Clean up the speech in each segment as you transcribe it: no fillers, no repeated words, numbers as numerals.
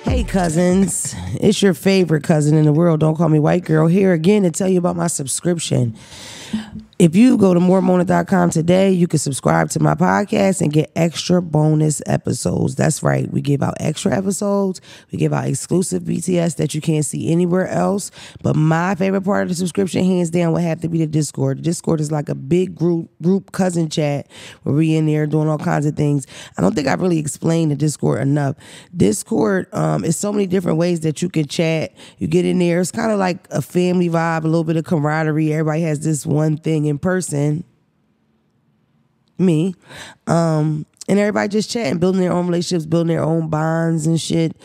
Hey cousins, it's your favorite cousin in the world. Don't call me white girl. Here again to tell you about my subscription. If you go to moremona.com today, you can subscribe to my podcast and get extra bonus episodes. That's right. We give out extra episodes. We give out exclusive BTS that you can't see anywhere else. But my favorite part of the subscription, hands down, would have to be the Discord. The Discord is like a big group cousin chat where we in there doing all kinds of things. I don't think I've really explained the Discord enough. Discord is so many different ways that you can chat. You get in there. It's kind of like a family vibe, a little bit of camaraderie. Everybody has this one thing in person, me, and everybody just chatting, building their own relationships, building their own bonds and shit.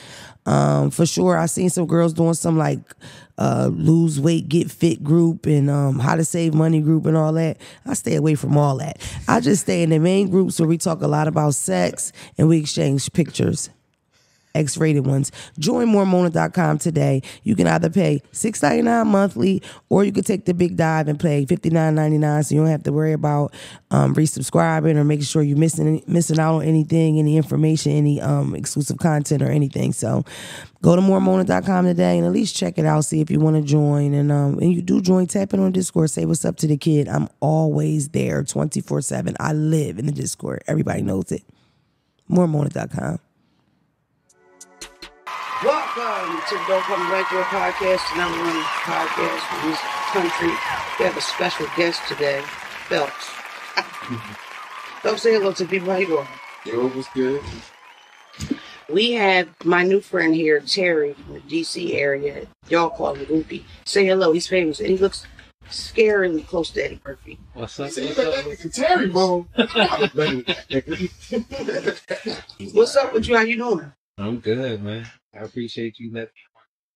For sure, I seen some girls doing some like lose weight, get fit group and how to save money group and all that. I stay away from all that. I just stay in the main groups where we talk a lot about sex and we exchange pictures. X-rated ones. Join moremona.com today. You can either pay $6.99 monthly or you can take the big dive and pay $59.99 so you don't have to worry about resubscribing or making sure you're missing out on anything, any information, any exclusive content or anything. So go to moremona.com today and at least check it out, see if you want to join. And you do join, tap in on Discord, say what's up to the kid. I'm always there 24/7. I live in the Discord. Everybody knows it. moremona.com. Welcome to the Don't Call Me White Girl podcast, the #1 podcast in this country. We have a special guest today, Phelps. Phelps, say hello to people. How you doing? Yo, what's good? We have my new friend here, Terry, from the DC area. Y'all call him Goofy. Say hello. He's famous, and he looks scarily close to Eddie Murphy. What's up? Terry, bro. What's up with you? How you doing? I'm good, man. I appreciate you letting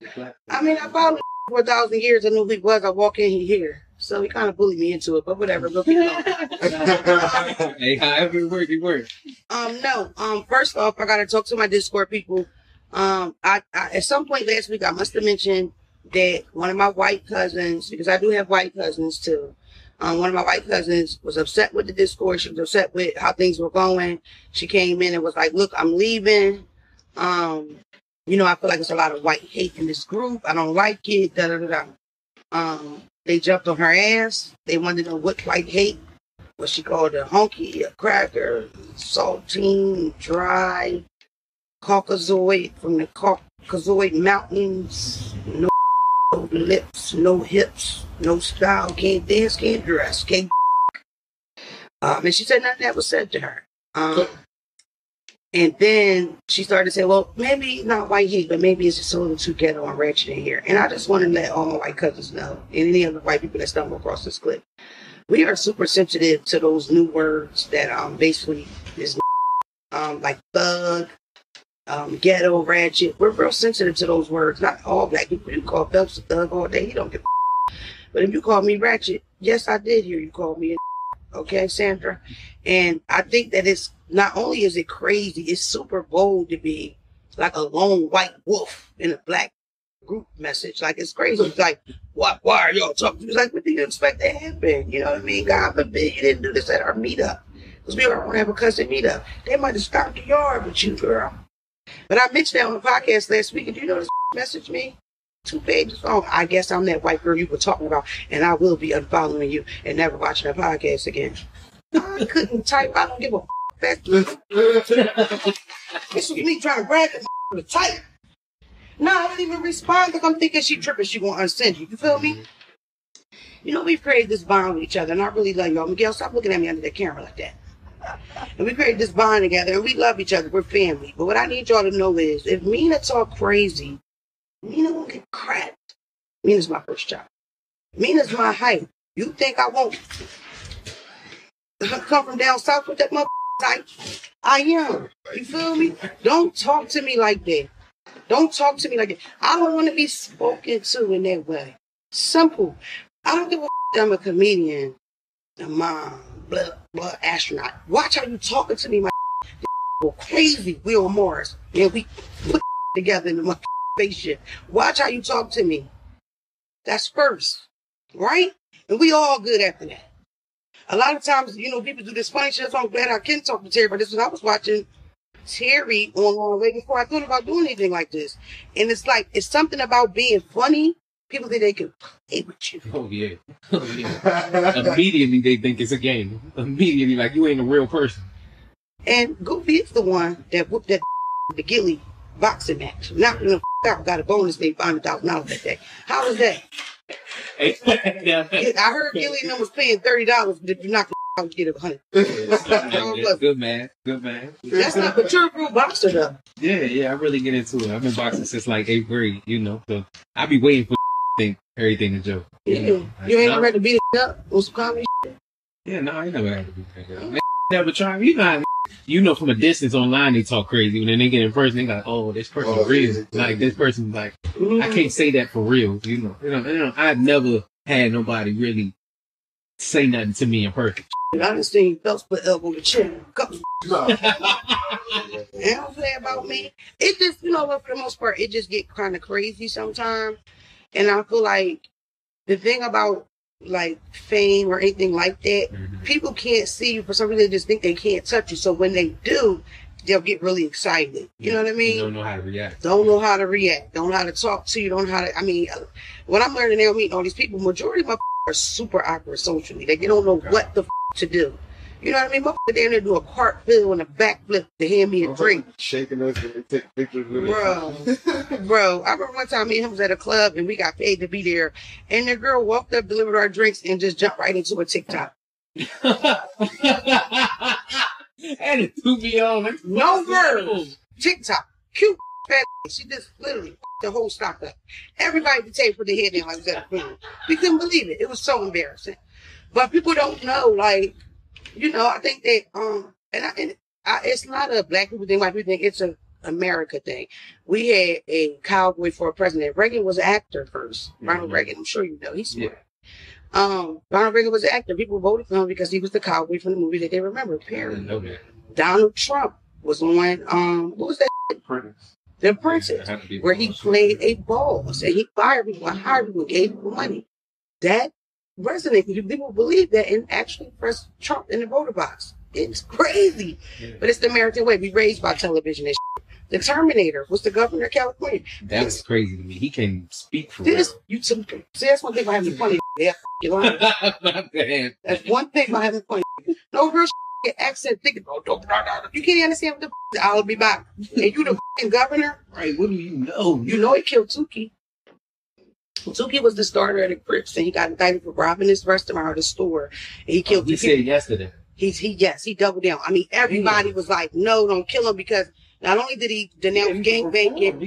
me. I mean, I followed him for 1,000 years. I knew who he was. I walk in here. So he kind of bullied me into it, but whatever. Go keep going. Hey, however it work. First off, I got to talk to my Discord people. I at some point last week, I must have mentioned that one of my white cousins, because I do have white cousins too. One of my white cousins was upset with the Discord. She was upset with how things were going. She came in and was like, look, I'm leaving. I feel like there's a lot of white hate in this group. I don't like it. They jumped on her ass. They wanted to know what white hate. What she called a honky, a cracker, saltine, dry, Caucasoid from the Caucasoid Mountains. No lips, no hips, no style. Can't dance, can't dress, can't. And she said nothing that was said to her. And then she started to say, well, maybe not white hate, but maybe it's just a little too ghetto and ratchet in here. And I just want to let all my white cousins know, and any other white people that stumble across this clip, we are super sensitive to those new words that basically is like thug, ghetto, ratchet. We're real sensitive to those words. Not all black people. You call Phelps a thug all day, he don't give a But if you call me ratchet, yes, I did hear you call me a okay, Sandra? And I think that it's not only is it crazy, it's super bold to be like a lone white wolf in a black group message. Like, it's crazy. It's like, why are y'all talking? It's like, what do you expect to happen? You know what I mean? God forbid you didn't do this at our meetup. Because we don't have a cousin meetup. They might have stopped the yard with you, girl. But I mentioned that on the podcast last week. And do you know this message me? 2 pages long. I guess I'm that white girl you were talking about, and I will be unfollowing you and never watching that podcast again. I couldn't type. I don't give a f. This was me trying to brag the type. No, I didn't even respond because I'm thinking she tripping. She gonna unsend you. You feel me? You know, we've created this bond with each other, and I really love y'all. Miguel, stop looking at me under the camera like that. And we created this bond together, and we love each other. We're family. But what I need y'all to know is, if Mina talk crazy, Mina won't get cracked. Mina's my first child. Mina's my height. You think I won't come from down south with that mother type? I am. You feel me? Don't talk to me like that. Don't talk to me like that. I don't want to be spoken to in that way. Simple. I don't give a I'm a comedian, a mom, blah, astronaut. Watch how you talking to me, my go crazy. We on Mars. Yeah, we put together in the spaceship. Watch how you talk to me. That's first, right? And we all good after that. A lot of times, you know, people do this funny shit. So I'm glad I can talk to Terry about this. Because I was watching Terry on way before I thought about doing anything like this. And it's like, it's something about being funny. People think they can play with you. Oh, yeah. Oh, yeah. Immediately, they think it's a game. Immediately, like, you ain't a real person. And Goofy is the one that whooped that the Gilly boxing match. Knocked him the out, got a bonus, they $500,000 that day. How was that? I heard Gilly and them was paying $30 to knock the out to get $100. Good man. Good man. That's not, but you're a real boxer, though. Yeah, I really get into it. I've been boxing since like 8th grade, you know, so I be waiting for think everything a joke. Yeah. You ain't ready to beat it up on some comedy shit? Yeah, no, I ain't never had to beat it up. Never try. You know from a distance online they talk crazy. When they get in person, they like, oh, this person real. Yeah. Like this person, like I can't say that for real. You know. I've never had nobody really say nothing to me in person. I done seen Phelps put elbow to chin. Couple. You know what I'm saying about me? It just, you know what, for the most part, it just get kind of crazy sometimes. And I feel like the thing about like fame or anything like that, people can't see you for some reason. They just think they can't touch you. So when they do, they'll get really excited. You know what I mean? You don't know how to react. Don't know how to react. Don't know how to talk to you. Don't know how to, I mean, what I'm learning now, meeting all these people, majority of my are super awkward socially. They don't know what the to do. You know what I mean? Motherfucker down there do a cartwheel and a backflip to hand me a drink. Shaking us and they take pictures with us. Bro, I remember one time me and him was at a club and we got paid to be there. And the girl walked up, delivered our drinks, and just jumped right into a TikTok. And it threw me on. Like, no words. TikTok. Cute fat. She just literally the whole stock up. Everybody at the table put their head down like was at a funeral. We couldn't believe it. It was so embarrassing. But people don't know, like, you know, I think that, it's not a black people thing, white people thing, it's an America thing. We had a cowboy for a president. Reagan was an actor first. Ronald Reagan, I'm sure you know, he's smart. Yeah. Ronald Reagan was an actor. People voted for him because he was the cowboy from the movie that they remember, Perry. Donald Trump was on, what was that? The Apprentice, where he played a boss and he fired people, hired people, gave people money. That resonates with you. People believe that and actually press Trump in the voter box. It's crazy. But it's the American way. We raised by television and shit. The Terminator was the governor of California. That was crazy to me. He can't speak for real. See, that's one thing about having funny. Yeah, that's one thing about having funny. No real accent thinking, you can't understand what the I'll be back. And you the governor? Right, what do you know? You know he killed Tukey. Tukey was the starter of the Crips, and he got indicted for robbing this restaurant or the store. And he killed. He said yesterday. He doubled down. I mean, everybody was like, "No, don't kill him," because not only did he denounce gangbanging,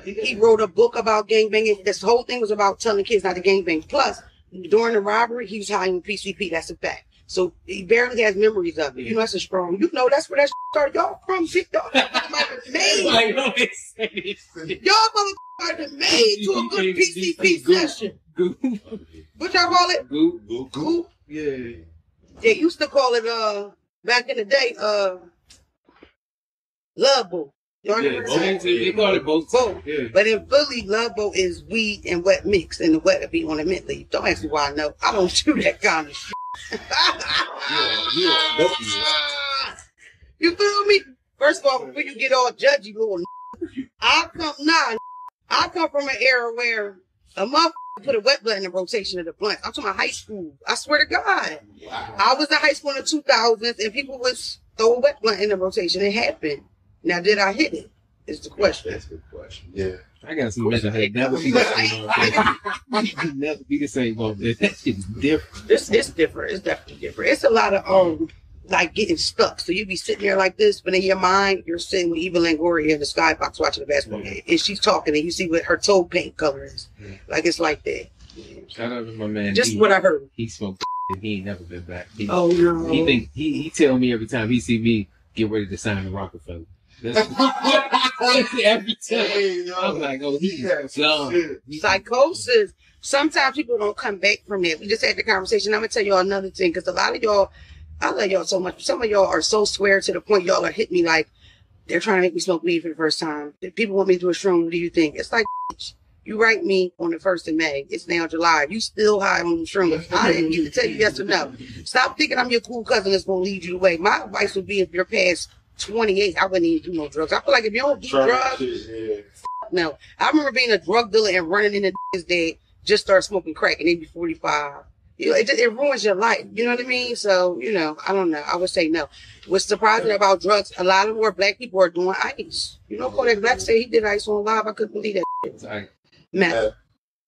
he wrote a book about gangbanging. This whole thing was about telling kids not to gangbang. Plus, during the robbery, he was hiding PCP. That's a fact. So he barely has memories of it. You know, that's a strong. You know, that's where that started. Y'all from big dog. Y'all motherfuckers made to a good PCP session. What y'all call it? Goop. Yeah. They used to call it back in the day Love Boat. They call it boat. Yeah. But in Philly, Love Boat is weed and wet mix, and the wet would be on the mint leaf. Don't ask me why I know. I don't do that kind of shit. You feel me? First of all, before you get all judgy, little I come from an era where a motherfucker put a wet blunt in the rotation of the blunt. I'm talking about high school. I swear to God. Wow. I was in high school in the 2000s, and people was throw a wet blunt in the rotation. It happened. Now, did I hit it? Is the question. That's a good question. Yeah. I got some mental head. Never be the same. Never be the same. That shit's different. It's different. It's definitely different. It's a lot of like getting stuck. So you be sitting there like this, but in your mind, you're sitting with Eva Longoria in the skybox watching the basketball game, and she's talking, and you see what her toe paint color is. Like it's like that. Shout out to my man. Just what I heard. He smoked and he ain't never been back. Oh no. He tell me every time he see me get ready to sign the Rockefeller. Every time. I'm like, oh, he's dumb. Psychosis. Sometimes people don't come back from it. We just had the conversation. I'm gonna tell y'all another thing, because a lot of y'all, I love y'all so much. Some of y'all are so square to the point y'all are hitting me like they're trying to make me smoke weed for the first time. If people want me to do a shroom, what do you think? It's like, You write me on the 1st of May. It's now July. You still high on the shrooms. I didn't get to tell you yes or no. Stop thinking I'm your cool cousin that's going to lead you the way. My advice would be if you're past 28, I wouldn't even do no drugs. I feel like if you don't do drugs, no. I remember being a drug dealer and running into niggas that just start smoking crack and they be 45. You know, it ruins your life. You know what I mean? So, you know, I don't know. I would say no. What's surprising about drugs, a lot of more black people are doing ice. You know, Kodak Black said he did ice on live. I couldn't believe that shit. Sorry. Meth.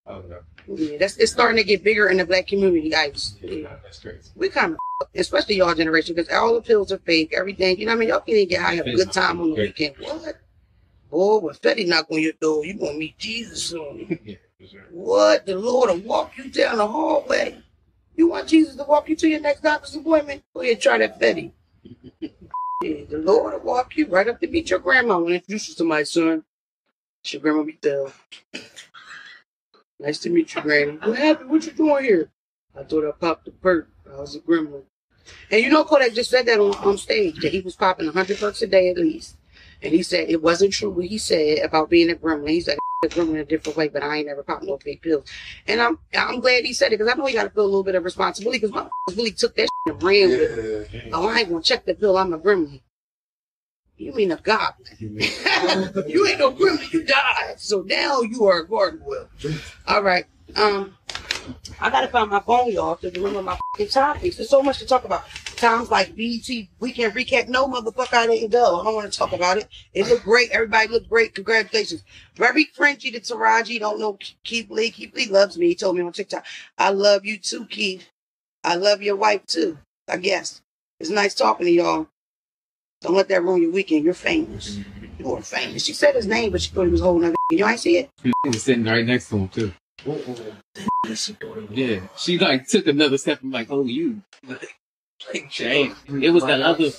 Oh, no. Yeah, it's starting to get bigger in the black community, ice. Yeah, that's crazy. We kind of, especially y'all generation, because all the pills are fake, everything. You know what I mean? Y'all can't even get high, have a good time on the weekend. What? Boy, when Fetty knock on your door, you gonna meet Jesus soon. Yeah, for sure. What? The Lord will walk you down the hallway. You want Jesus to walk you to your next doctor's appointment? Go ahead, try that Fetty. Yeah, the Lord will walk you right up to meet your grandma. I want to introduce you to my son. It's your grandma Bethel. Nice to meet you, Granny. What happened? What you doing here? I thought I popped a perk. I was a gremlin. And you know, Kodak just said that on stage, that he was popping 100 bucks a day at least. And he said it wasn't true what he said about being a gremlin. He said a gremlin in a different way, but I ain't never popped no fake pills. And I'm glad he said it, because I know he got to feel a little bit of responsibility, because my really took that shit and ran with it. Oh, I ain't going to check the pill. I'm a gremlin. You mean a goblin. You ain't no gremlin. You died. So now you are a gargoyle. All right. I got to find my phone, y'all, to remember my fucking topics. There's so much to talk about. Times like BET Weekend Recap. No, motherfucker, I didn't go. I don't want to talk about it. It looked great. Everybody looked great. Congratulations. Very cringy to Taraji. Don't know Keith Lee. Keith Lee loves me. He told me on TikTok. I love you too, Keith. I love your wife too, I guess. It's nice talking to y'all. Don't let that ruin your weekend. You're famous. You're famous. She said his name, but she thought he was holding up. You ain't see it? He was sitting right next to him, too. Yeah. She, like, took another step and like, oh, you. Like, shame. It was that other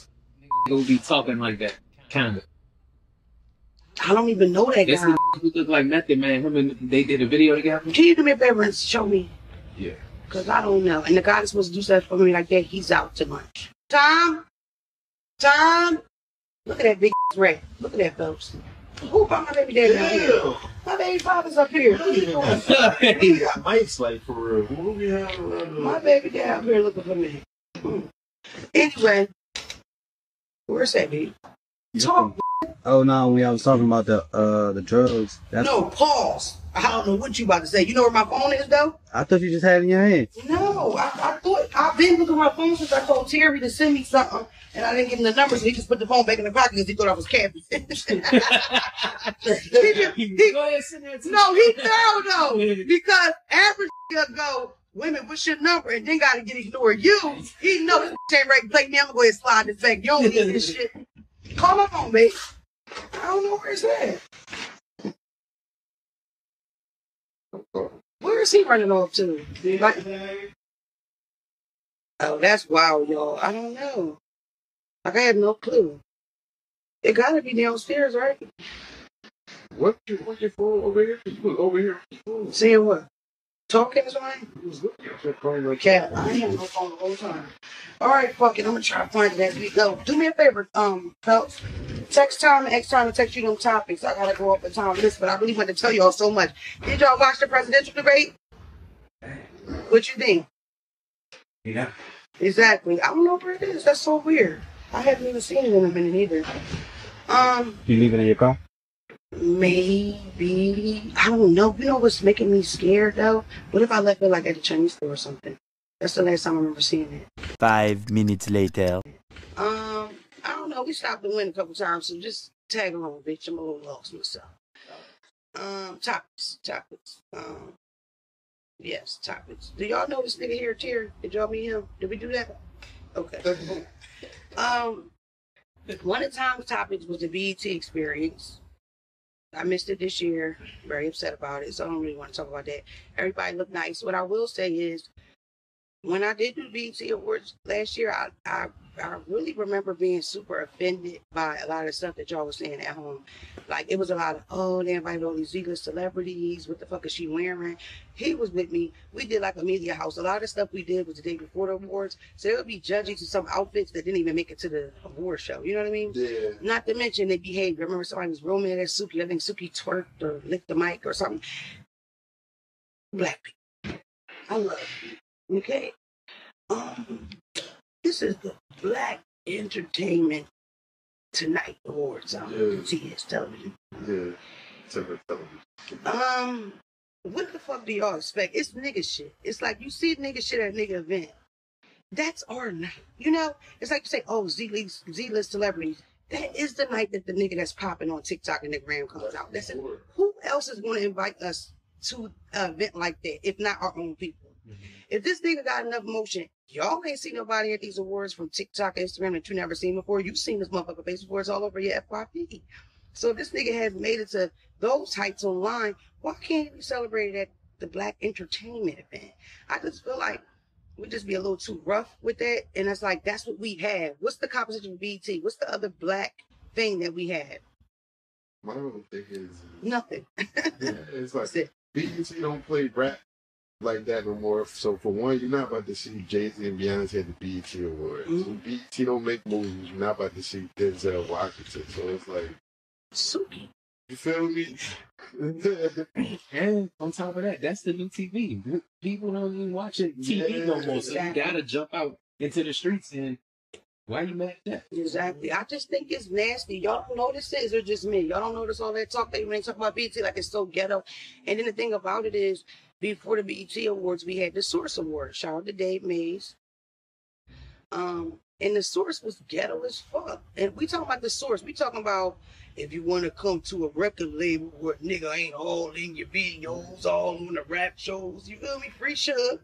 who be talking like that. Kind of. I don't even know that That's guy. who looked like Method Man. Him and they did a video together. Can you do me a favor and show me? Yeah. Because I don't know. And the guy that's supposed to do stuff for me like that, he's out to lunch. Tom? Look at that big rat. Look at that, folks. Who brought my baby daddy down here? My baby father's up here. What are you doing? He got mice, like, for real. What we have around My baby daddy up here looking for me. Anyway, where's that, baby? Talk. Oh no, when I was talking about the drugs. No, pause. I don't know what you about to say. You know where my phone is, though? I thought you just had it in your hand. No, I thought I've been looking at my phone since I told Terry to send me something, and I didn't give him the number, so he just put the phone back in the pocket because he thought I was capping. Go ahead, send that to No, he thorough though, because average go, women, what's your number? And then gotta get ignored. He know this ain't right to play me. I'm gonna go ahead and slide this back. You don't need this shit. Call my phone, babe. I don't know where it's at. Where is he running off to? Like, oh, that's wild, y'all. I don't know. Like, I have no clue. It gotta be downstairs, right? What's your phone over here? You was over here. Saying what? Talking is right? You was looking at your phone like Cat, I ain't have no phone the whole time. All right, fuck it. I'm gonna try to find it as we go. Do me a favor, folks. Text Tom and X Time to text you them topics. I gotta go up and time list, but I really want to tell y'all so much. Did y'all watch the presidential debate? What you think? Yeah. Exactly. I don't know where it is. That's so weird. I haven't even seen it in a minute either. You leave it in your car? Maybe. I don't know. You know what's making me scared though? What if I left it like at a Chinese store or something? That's the last time I remember seeing it. 5 minutes later. I don't know. We stopped the wind a couple times, so just tag along, bitch. I'm a little lost myself. Topics. Yes, topics. Do y'all know this nigga here, Terry? Did y'all meet him? Did we do that? Okay. One of Tom's topics was the BET experience. I missed it this year. Very upset about it, so I don't really want to talk about that. Everybody looked nice. What I will say is, when I did do BET Awards last year, I really remember being super offended by a lot of stuff that y'all was saying at home. Like, it was a lot of, oh, they invited all these Z-list celebrities. What the fuck is she wearing? He was with me. We did like a media house. A lot of stuff we did was the day before the awards. So it would be judging to some outfits that didn't even make it to the award show. You know what I mean? Yeah. Not to mention their behavior. I remember somebody was real mad at Suki. I think Suki twerked or licked the mic or something. black people. I love you. Okay. This is the Black Entertainment Tonight Awards on TS television. Yeah. Television. What the fuck do y'all expect? It's nigga shit. It's like you see nigga shit at a nigga event. That's our night. You know? It's like you say, oh, Z-list celebrities. That is the night that the nigga that's popping on TikTok and the gram comes out. That's it. Who else is going to invite us to an event like that if not our own people? If this nigga got enough motion, y'all ain't seen nobody at these awards from TikTok, Instagram that you never seen before. You've seen this motherfucker face awards all over your FYP. So if this nigga has made it to those heights online, why can't he be celebrated at the Black Entertainment event? I just feel like we just be a little too rough with that. And it's like, that's what we have. What's the composition of BET? What's the other black thing that we have? My only thing is nothing. It's like BET don't play rap like that no more. So for one, you're not about to see Jay-Z and Beyonce at the BET Awards. BET don't make movies. You're not about to see Denzel Washington. So it's like Suki. You feel me? And on top of that, that's the new TV. People don't even watch it TV no more. So you gotta jump out into the streets and why you mad at that? Exactly. I just think it's nasty. Y'all don't notice it? Is it just me? Y'all don't notice all that talk when they talk about BET like it's so ghetto? And then the thing about it is, before the BET Awards, we had the Source Awards. Shout out to Dave Mays. And the Source was ghetto as fuck. And we talking about the Source. We talking about if you want to come to a record label where nigga ain't all in your videos, all on the rap shows. You feel me? Free Suge.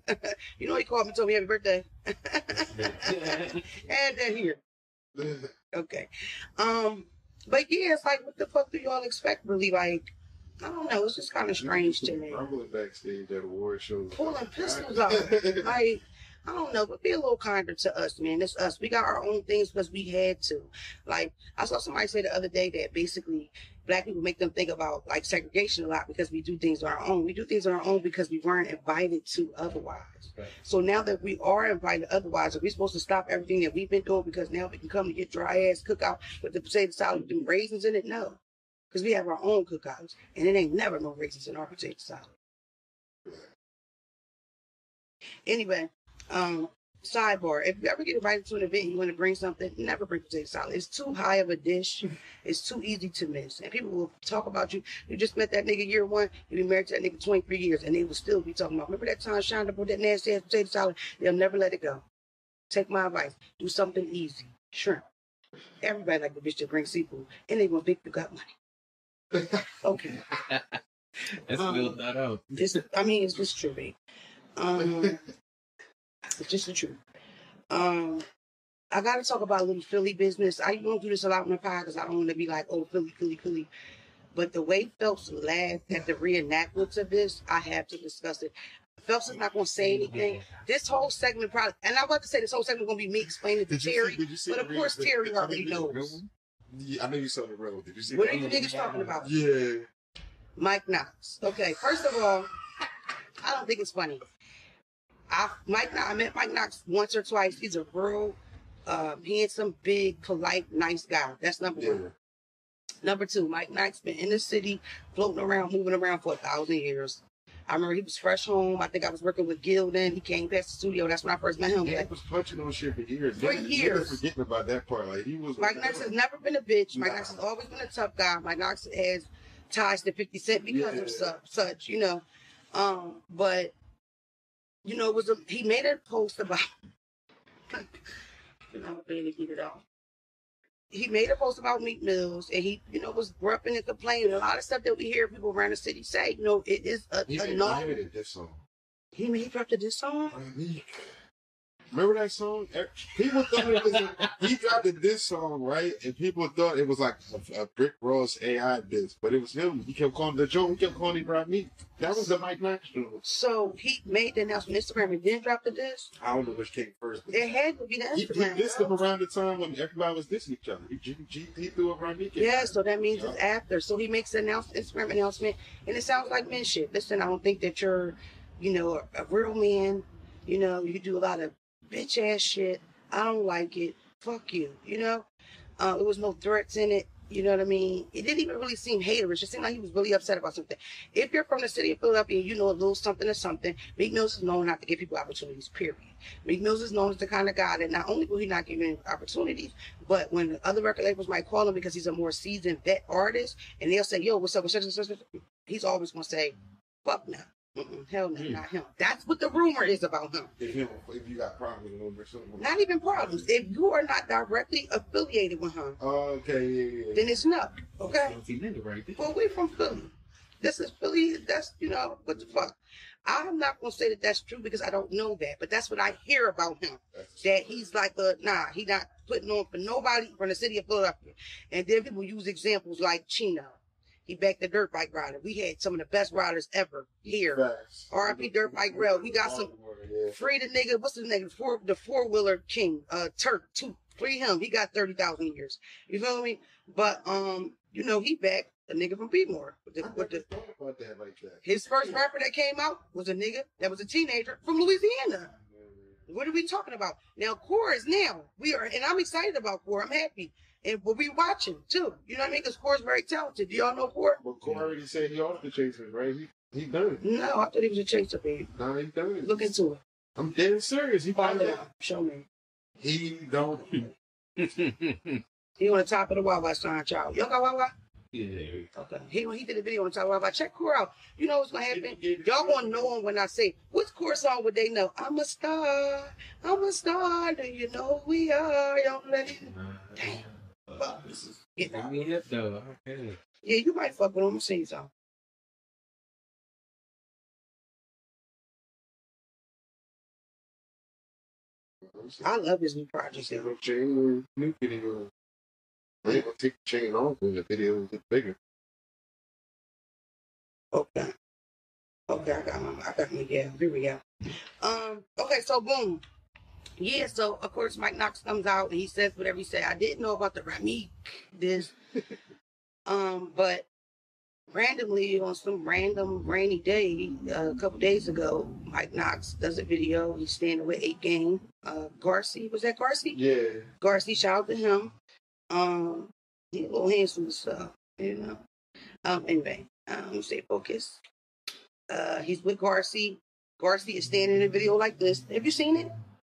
You know he called me, told me happy birthday. Add that here. Okay. But yeah, it's like, what the fuck do y'all expect? Really, like, I don't know. It's just kind of strange to me. Rumbling backstage at award shows, pulling pistols out. Like, I don't know, but be a little kinder to us, man. It's us. We got our own things because we had to. Like, I saw somebody say the other day that basically black people make them think about like segregation a lot because we do things on our own. We do things on our own because we weren't invited to otherwise. Right. So now that we are invited otherwise, are we supposed to stop everything that we've been doing because now we can come to get dry ass cookout with the potato salad with them raisins in it? No. Because we have our own cookouts and it ain't never no raisins in our potato salad. Anyway, sidebar, if you ever get invited to an event and you want to bring something, never bring potato salad. It's too high of a dish. It's too easy to miss. And people will talk about you. You just met that nigga year one. You been married to that nigga 23 years. And they will still be talking about, remember that time Shonda brought that nasty ass potato salad? They'll never let it go. Take my advice. Do something easy. Shrimp. Everybody like the bitch that brings seafood. And they gonna think you got money. Okay. That's well thought out. It's just true, babe. It's just the truth. I gotta talk about a little Philly business. I don't do this a lot on the pod because I don't want to be like, oh, Philly. But the way Phelps laughed at the reenactments of this, I have to discuss it. Phelps is not going to say anything. This whole segment probably, and I'm about to say this whole segment going to be me explaining to Terry. But of course, Terry already knows. Yeah, I know you saw the road. Did you see what are you niggas talking about? Yeah. Mike Knox. Okay, first of all, I don't think it's funny. I met Mike Knox once or twice. He's a real handsome, big, polite, nice guy. That's number one. Number two, Mike Knox been in the city, floating around, moving around for 1,000 years. I remember he was fresh home. I think I was working with Gil then. He came past the studio. That's when I first met him. Yeah, he was punching on shit for years. For years. Forgetting about that part. Like, he was. Mike Knox has never been a bitch. Mike Knox has always been a tough guy. Mike Knox has ties to 50 Cent because of such, you know. But you know, he made a post about. He made a post about Meek Mills, and he, you know, was grumping and complaining. A lot of stuff that we hear people around the city say, you know, it is a normal. This song. He dropped a diss song. Remember that song? People thought it was he dropped a diss song, right? And people thought it was like a Rick Ross AI diss, but it was him. He kept calling the Joe. He kept calling him Bronny. That was the Mike Knox show. So he made the announcement on Instagram and then dropped the diss. I don't know which came first. It had to be the Instagram. He dissed him around the time when everybody was dissing each other. He threw a Bronny. Yeah, so that means it's after. So he makes an Instagram announcement, and it sounds like men shit. Listen, I don't think that you're, you know, a real man. You know, you do a lot of bitch ass shit. I don't like it. Fuck you. You know, it was no threats in it. You know what I mean? It didn't even really seem haterish. It seemed like he was really upset about something. If you're from the city of Philadelphia and you know a little something or something, Meek Mills is known not to give people opportunities, period. Meek Mills is known as the kind of guy that not only will he not give you opportunities, but when other record labels might call him because he's a more seasoned vet artist, and they'll say, yo, what's up, he's always going to say, fuck no. Hell no, not him. That's what the rumor is about him. If you got problems with him or something. Not even problems. If you are not directly affiliated with him, okay, yeah. then it's no. Okay? Right. Well, we from Philly. This is Philly. That's, what the fuck. I'm not going to say that that's true because I don't know that. But that's what I hear about him. That he's like, he not putting on for nobody from the city of Philadelphia. And then people use examples like Chino. He backed the dirt bike rider. We had some of the best riders ever here. R.I.P. Dirt Bike Rail. We got some free the nigga. What's the nigga? The four-wheeler king. Turk. Free him. He got 30,000 years. You feel me? But he backed a nigga from Beatmore. About that like that. His first rapper that came out was a nigga that was a teenager from Louisiana. What are we talking about? Now, Core is and I'm excited about Core. I'm happy. And we'll be watching, too. You know what I mean? Because Core's very talented. Do y'all know Core? But Core already said he off the Chasers, right? He done. No, I thought he was a chaser, baby. No, he done. Look into it. I'm dead serious. He Find out. Show me. He don't. He on the top of the Wawa sign, child. Y'all got Wawa? Yeah. Okay. He did a video on the top of the Wawa. Check Core out. You know what's going to happen? Y'all going to know him when I say, what's Core song would they know? I'm a star. I'm a star. Do you know who we are? Y'all ready? Damn. Get me up though. Okay. Yeah, you might fuck with him. I'm saying something. I love his new project. New video. I ain't gonna take the chain off when the video gets bigger. Okay, I got me. Yeah, here we go. Okay, so boom. Yeah, so of course Mike Knox comes out and he says whatever he said. I didn't know about the Ramik this, but randomly on some random rainy day a couple days ago, Mike Knox does a video. He's standing with 8 Gang. Garci, was that Garci? Yeah. Garci, shout out to him. He's a little handsome stuff, Anyway, stay focused. He's with Garci. Garci is standing in a video like this. Have you seen it?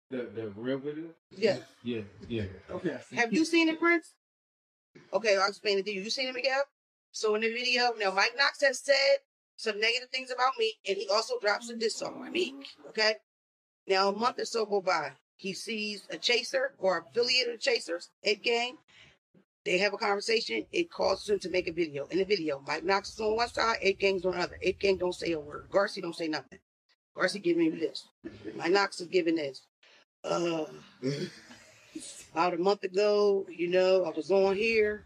The real video? Yeah. Yeah. Okay. Have you seen it, Prince? Okay, I'll explain it to you. You seen it, Miguel? So in the video, now Mike Knox has said some negative things about me, and he also drops a diss song on me. Okay? Now a month or so go by. He sees a chaser or affiliated of chasers, 8 Gang. They have a conversation. It causes him to make a video. In the video, Mike Knox is on one side, 8 Gang's on the other. 8 Gang don't say a word. Garci don't say nothing. Garci giving me this. Mike Knox is giving this. About a month ago, I was on here,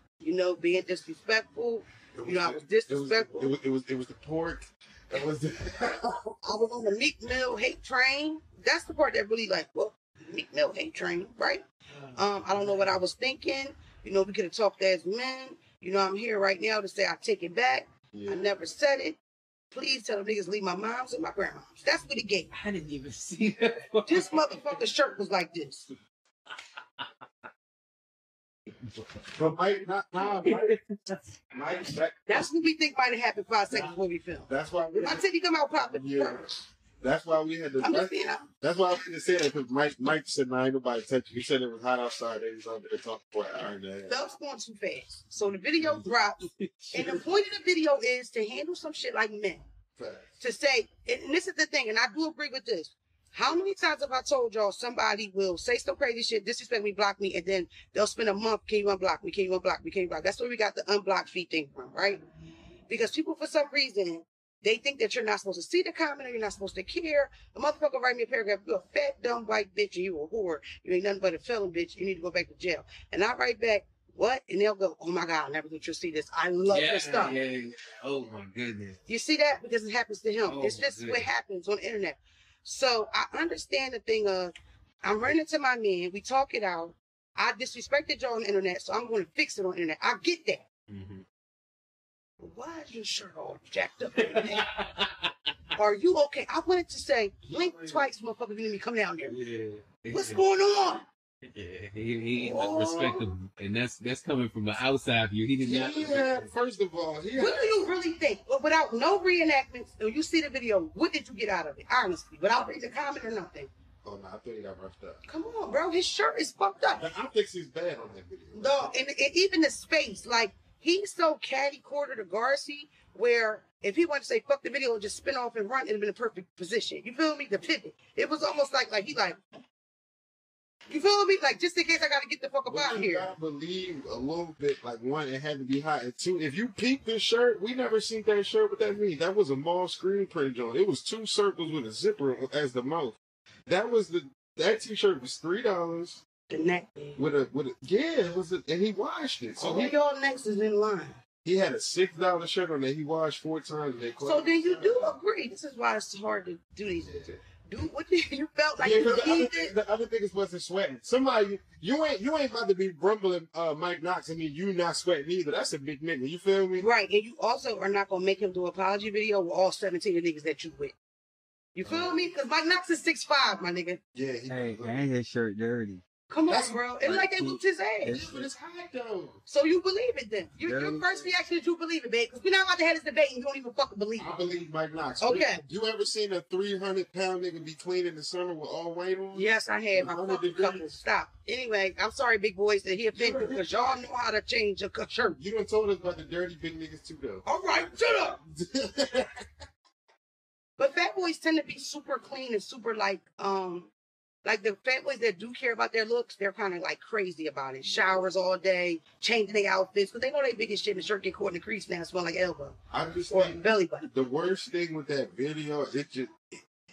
being disrespectful. I was disrespectful. It was the pork. That was I was on the Meek Mill hate train. That's the part that really Meek Mill hate train, right? I don't know what I was thinking. We could have talked as men. I'm here right now to say I take it back. Yeah. I never said it. Please tell them niggas leave my moms and my grandmoms. That's what he gave. I didn't even see that. This motherfucker's shirt was like this. But Mike, that's what we think might have happened 5 seconds before we film. That's why I said he come out popping. Yeah. That's why we had to. That's why I was say that because Mike said, "Nah, ain't nobody touch you." He said it was hot outside. They was over there talking for an hour and a half. Stuff's going too fast. So the video drops, and the point of the video is to handle some shit like men. Fast. To say, and this is the thing, and I do agree with this. How many times have I told y'all somebody will say some crazy shit, disrespect me, block me, and then they'll spend a month, can you unblock me, can you unblock me, can you block? That's where we got the unblock fee thing from, right? Because people, for some reason, they think that you're not supposed to see the comment or you're not supposed to care. The motherfucker write me a paragraph, you're a fat, dumb, white bitch, and you a whore. You ain't nothing but a felon, bitch. You need to go back to jail. And I write back, what? And they'll go, oh my God, I never thought you'll see this. I love your stuff. Yeah. Oh my goodness. You see that? Because it happens to him. It's just what happens on the internet. So I understand the thing of, I'm running to my man, we talk it out. I disrespected y'all on the internet, so I'm going to fix it on the internet. I get that. Mm-hmm. But why is your shirt all jacked up? Are you okay? I wanted to say, blink twice, motherfucker, you need me come down here. Yeah. What's going on? Yeah, he ain't respectable, and that's coming from the outside view. He did not. Yeah, first of all, what do you really think? Without no reenactments, or you see the video, what did you get out of it? Honestly, without reading the comment or nothing. Oh no, I thought he got roughed up. Come on, bro. His shirt is fucked up. I think he's bad on that video. No, and even the space, like he's so catty corner to Garcia, where if he wanted to say fuck the video and just spin off and run, it'd have been a perfect position. You feel me? The pivot. It was almost like he like. You feel me? Like, just in case I gotta get the fuck up out of here. You gotta believe a little bit, like, one, it had to be hot, and two, if you peep this shirt, we never seen that shirt with that mean. That was a mall screen print on. It was 2 circles with a zipper as the mouth. That t-shirt was $3. The neck. Yeah, it was, and he washed it. So y'all next is in line. He had a $6 shirt on that he washed 4 times. So then you do agree. This is why it's hard to do these. What you felt like you believed it? The other niggas wasn't sweating. Somebody, you ain't about to be rumbling Mike Knox and you not sweating either. That's a big nigga. You feel me? Right, and you also are not gonna make him do an apology video with all 17 of the niggas that you with. You feel me? Because Mike Knox is 6'5", my nigga. Yeah. Hey, and his shirt dirty. Come on, bro. It's like they whooped his ass. But it's hot though. So you believe it then? Your first reaction is you believe it, babe. Because we're not about to have this debate and you don't even fucking believe it. I believe Mike Knox. Okay. You ever seen a 300-pound nigga be clean in the summer with all white on? Yes, I have. My fucking couple. Stop. Anyway, I'm sorry, big boys, that he offended because y'all know how to change a shirt. You done told us about the dirty big niggas too, though. All right, shut up. But fat boys tend to be super clean and super like the fat boys that do care about their looks, they're kind of like crazy about it. Showers all day, changing their outfits, because they know they biggest shit and the shirt get caught in the crease now, smell like elbow. I just or think belly button. The worst thing with that video, it just,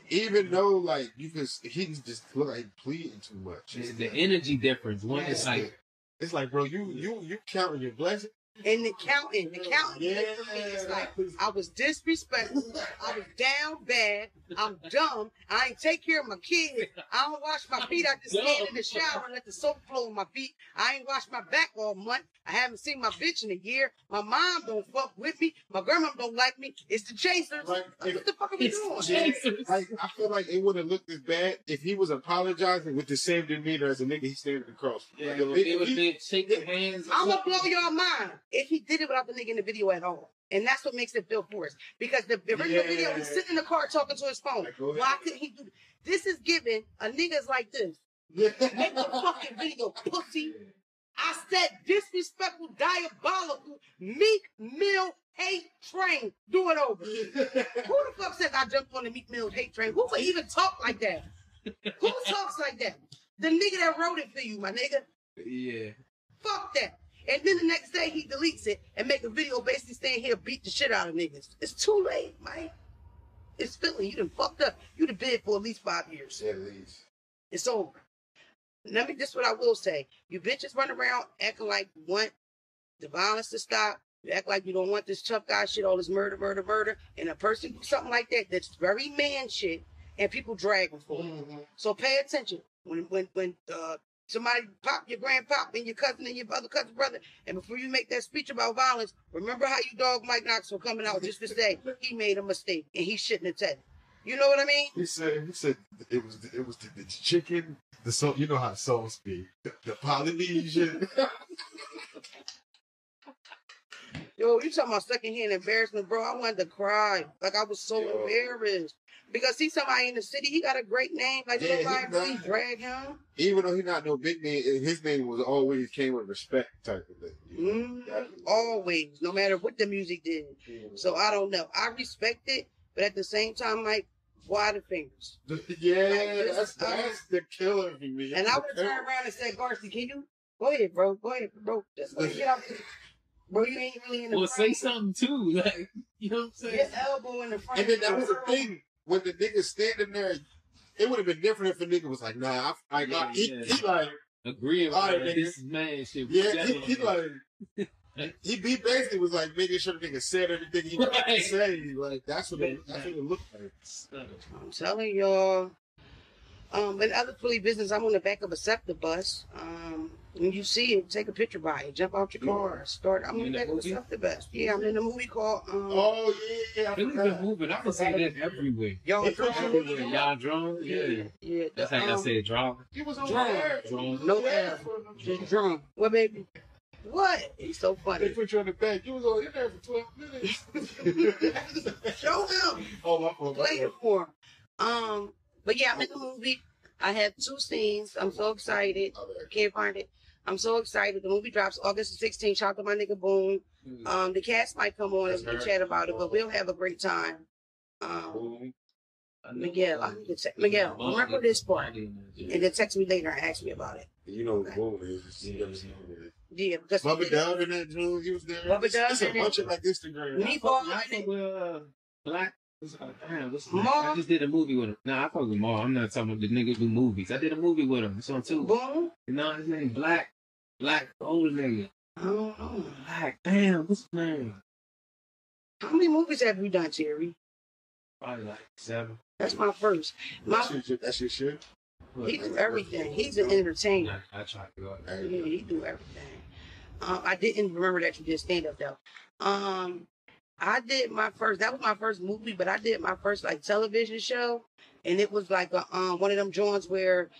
even though like he just look like pleading too much. It's the energy difference. One is like, it's like, bro, you counting your blessings. And the counting yeah, for me is like, I was disrespectful, I was down bad, I'm dumb, I ain't take care of my kids, I don't wash my feet, I just stand in the shower and let the soap flow on my feet, I ain't washed my back all month, I haven't seen my bitch in a year, my mom don't fuck with me, my grandma don't like me, it's the chasers. Like, what the fuck are we doing? Like, I feel like it wouldn't look as bad if he was apologizing with the same demeanor as a nigga he's standing across. Yeah, like, it would be shaking hands. I'm gonna blow your mind if he did it without the nigga in the video at all. And that's what makes it feel forced. Because the original video, he's sitting in the car talking to his phone. Why couldn't he do this? Is giving a niggas like this. Make the fucking video, pussy. I said disrespectful, diabolical, Meek Mill hate train. Do it over. Who the fuck says I jumped on the Meek Mill hate train? Who would even talk like that? Who talks like that? The nigga that wrote it for you, my nigga. Yeah. Fuck that. And then the next day he deletes it and make a video basically saying he'll beat the shit out of niggas. It's too late, man. It's Philly. You done fucked up. You done been for at least 5 years. At least. It's over. This is what I will say. You bitches run around acting like you want the violence to stop. You act like you don't want this tough guy shit, all this murder. And a person do something like that that's very man shit and people drag them for it. Mm-hmm. So pay attention. When somebody pop your grandpop and your cousin and your other cousin brother, and before you make that speech about violence, remember how you dog Mike Knox for coming out just to say he made a mistake and he shouldn't have said it. You know what I mean? He said it was the chicken, the soul. You know how souls be. The Polynesian. Yo, you talking about secondhand embarrassment, bro? I wanted to cry. Like, I was so embarrassed. Because he's somebody in the city. He got a great name. Like, nobody really drag him. Even though he's not no big name, his name was always came with respect type of thing. You know? Always. No matter what the music did. So, I don't know. I respect it. But at the same time, like, why the fingers? Yeah, like, that's the killer for me. And I would turn around and say, Garcia, can you? Go ahead, bro. Just get out there. Bro, you ain't really in the front. Say something too. Like, you know what I'm saying? His elbow in the front. And then that was the thing. When the nigga standing there, it would have been different if the nigga was like, nah, he like... Agreeing with it. This is man shit. Yeah, he like... He basically was like making sure the nigga said everything he wanted to say. Like, that's what it looked like. I'm telling y'all. In other Philly business, I'm on the back of a SEPTA bus. When you see it, take a picture by it, jump out your car, start. I'm gonna make stuff the best. Yeah, I'm in a movie called. Oh yeah, Really good movie. I can see that everywhere. Y'all Everywhere. Y'all drunk? Yeah. Yeah. That's how y'all say drunk. He was on Drunk. there. Drunk. No air. Just drunk. What, baby? What? He's so They funny. put you on the back. You was on in there for 12 minutes. Show him. Oh, my fault. Play it for him. But yeah, I'm in the movie. I have 2 scenes. I'm so excited. Can't find it. I'm so excited. The movie drops August the 16th. Shout out to my nigga Boom. The cast might come on and we chat about it, but we'll have a great time. Miguel, I need to text Miguel. Remember this part, and then text me later and ask me about it. You know what Boom is. You never seen it. Yeah, because Bubba Dub in that June, he was there. Bubba Dub It's a bunch of like Instagram. I think with Black. Damn, Mar? I just did a movie with him. Nah, I fuck with Mar. I'm not talking about the nigga do movies. I did a movie with him. It's on too. Boom. You know his name? Black, old nigga. I don't know. Black. Damn, what's his name? How many movies have you done, Terry? Probably like 7. That's my first. That's your shit? He do everything. He's an entertainer. I try to go. Yeah, he do everything. I didn't remember that you did stand up though. I did my first. That was my first movie, but I did my first like television show, and it was like a one of them joints where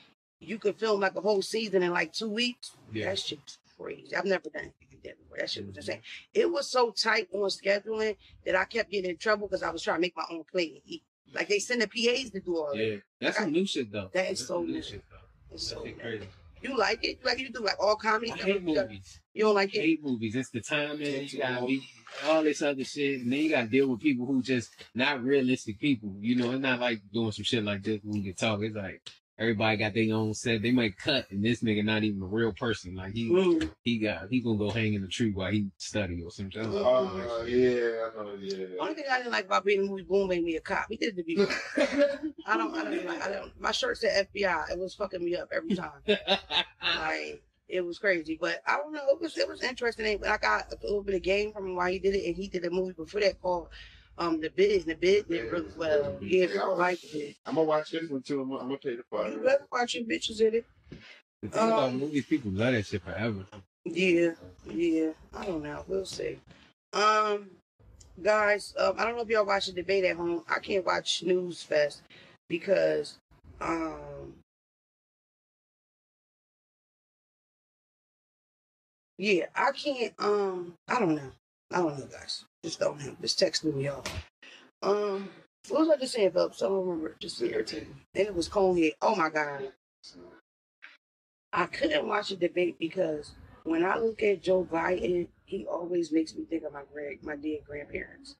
you could film like a whole season in like 2 weeks. Yeah. That shit was crazy. I've never done anything like that before. That shit was insane. It was so tight on scheduling that I kept getting in trouble because I was trying to make my own plate and eat. Like they send the PAs to do all that. Yeah, that's some new shit though. That's so new shit though. It's so crazy. You like it? Like you do like all comedy? I hate movies. You don't like I it? hate movies. It's the timing. You gotta be all this other shit, and then you gotta deal with people who just not realistic people. You know, it's not like doing some shit like this when we can talk. It's like everybody got their own set. They might cut, and this nigga not even a real person. Like he gonna go hang in a tree while he study or something. Oh yeah, I know. Yeah. Only thing I didn't like about being in the movie Boom made me a cop. He did it to be. I don't. My shirt said FBI. It was fucking me up every time. Like it was crazy, but I don't know. It was interesting. But I got a little bit of game from him while he did it, and he did a movie before that called The Bid. The Bid did really well. Yeah, I liked it. I'm gonna watch this one too. I'm gonna take the part. You better watch your bitches in it. The thing about movies, people love that shit forever. Yeah. I don't know. We'll see. Guys, I don't know if y'all watch the debate at home. I can't watch Snooze Fest because yeah, I can't I don't know, guys. Just don't know. Just texting me y'all. What was I just saying about some of them were just irritating. Then it was Conehead. Oh my god. I couldn't watch the debate because when I look at Joe Biden, he always makes me think of my dead grandparents.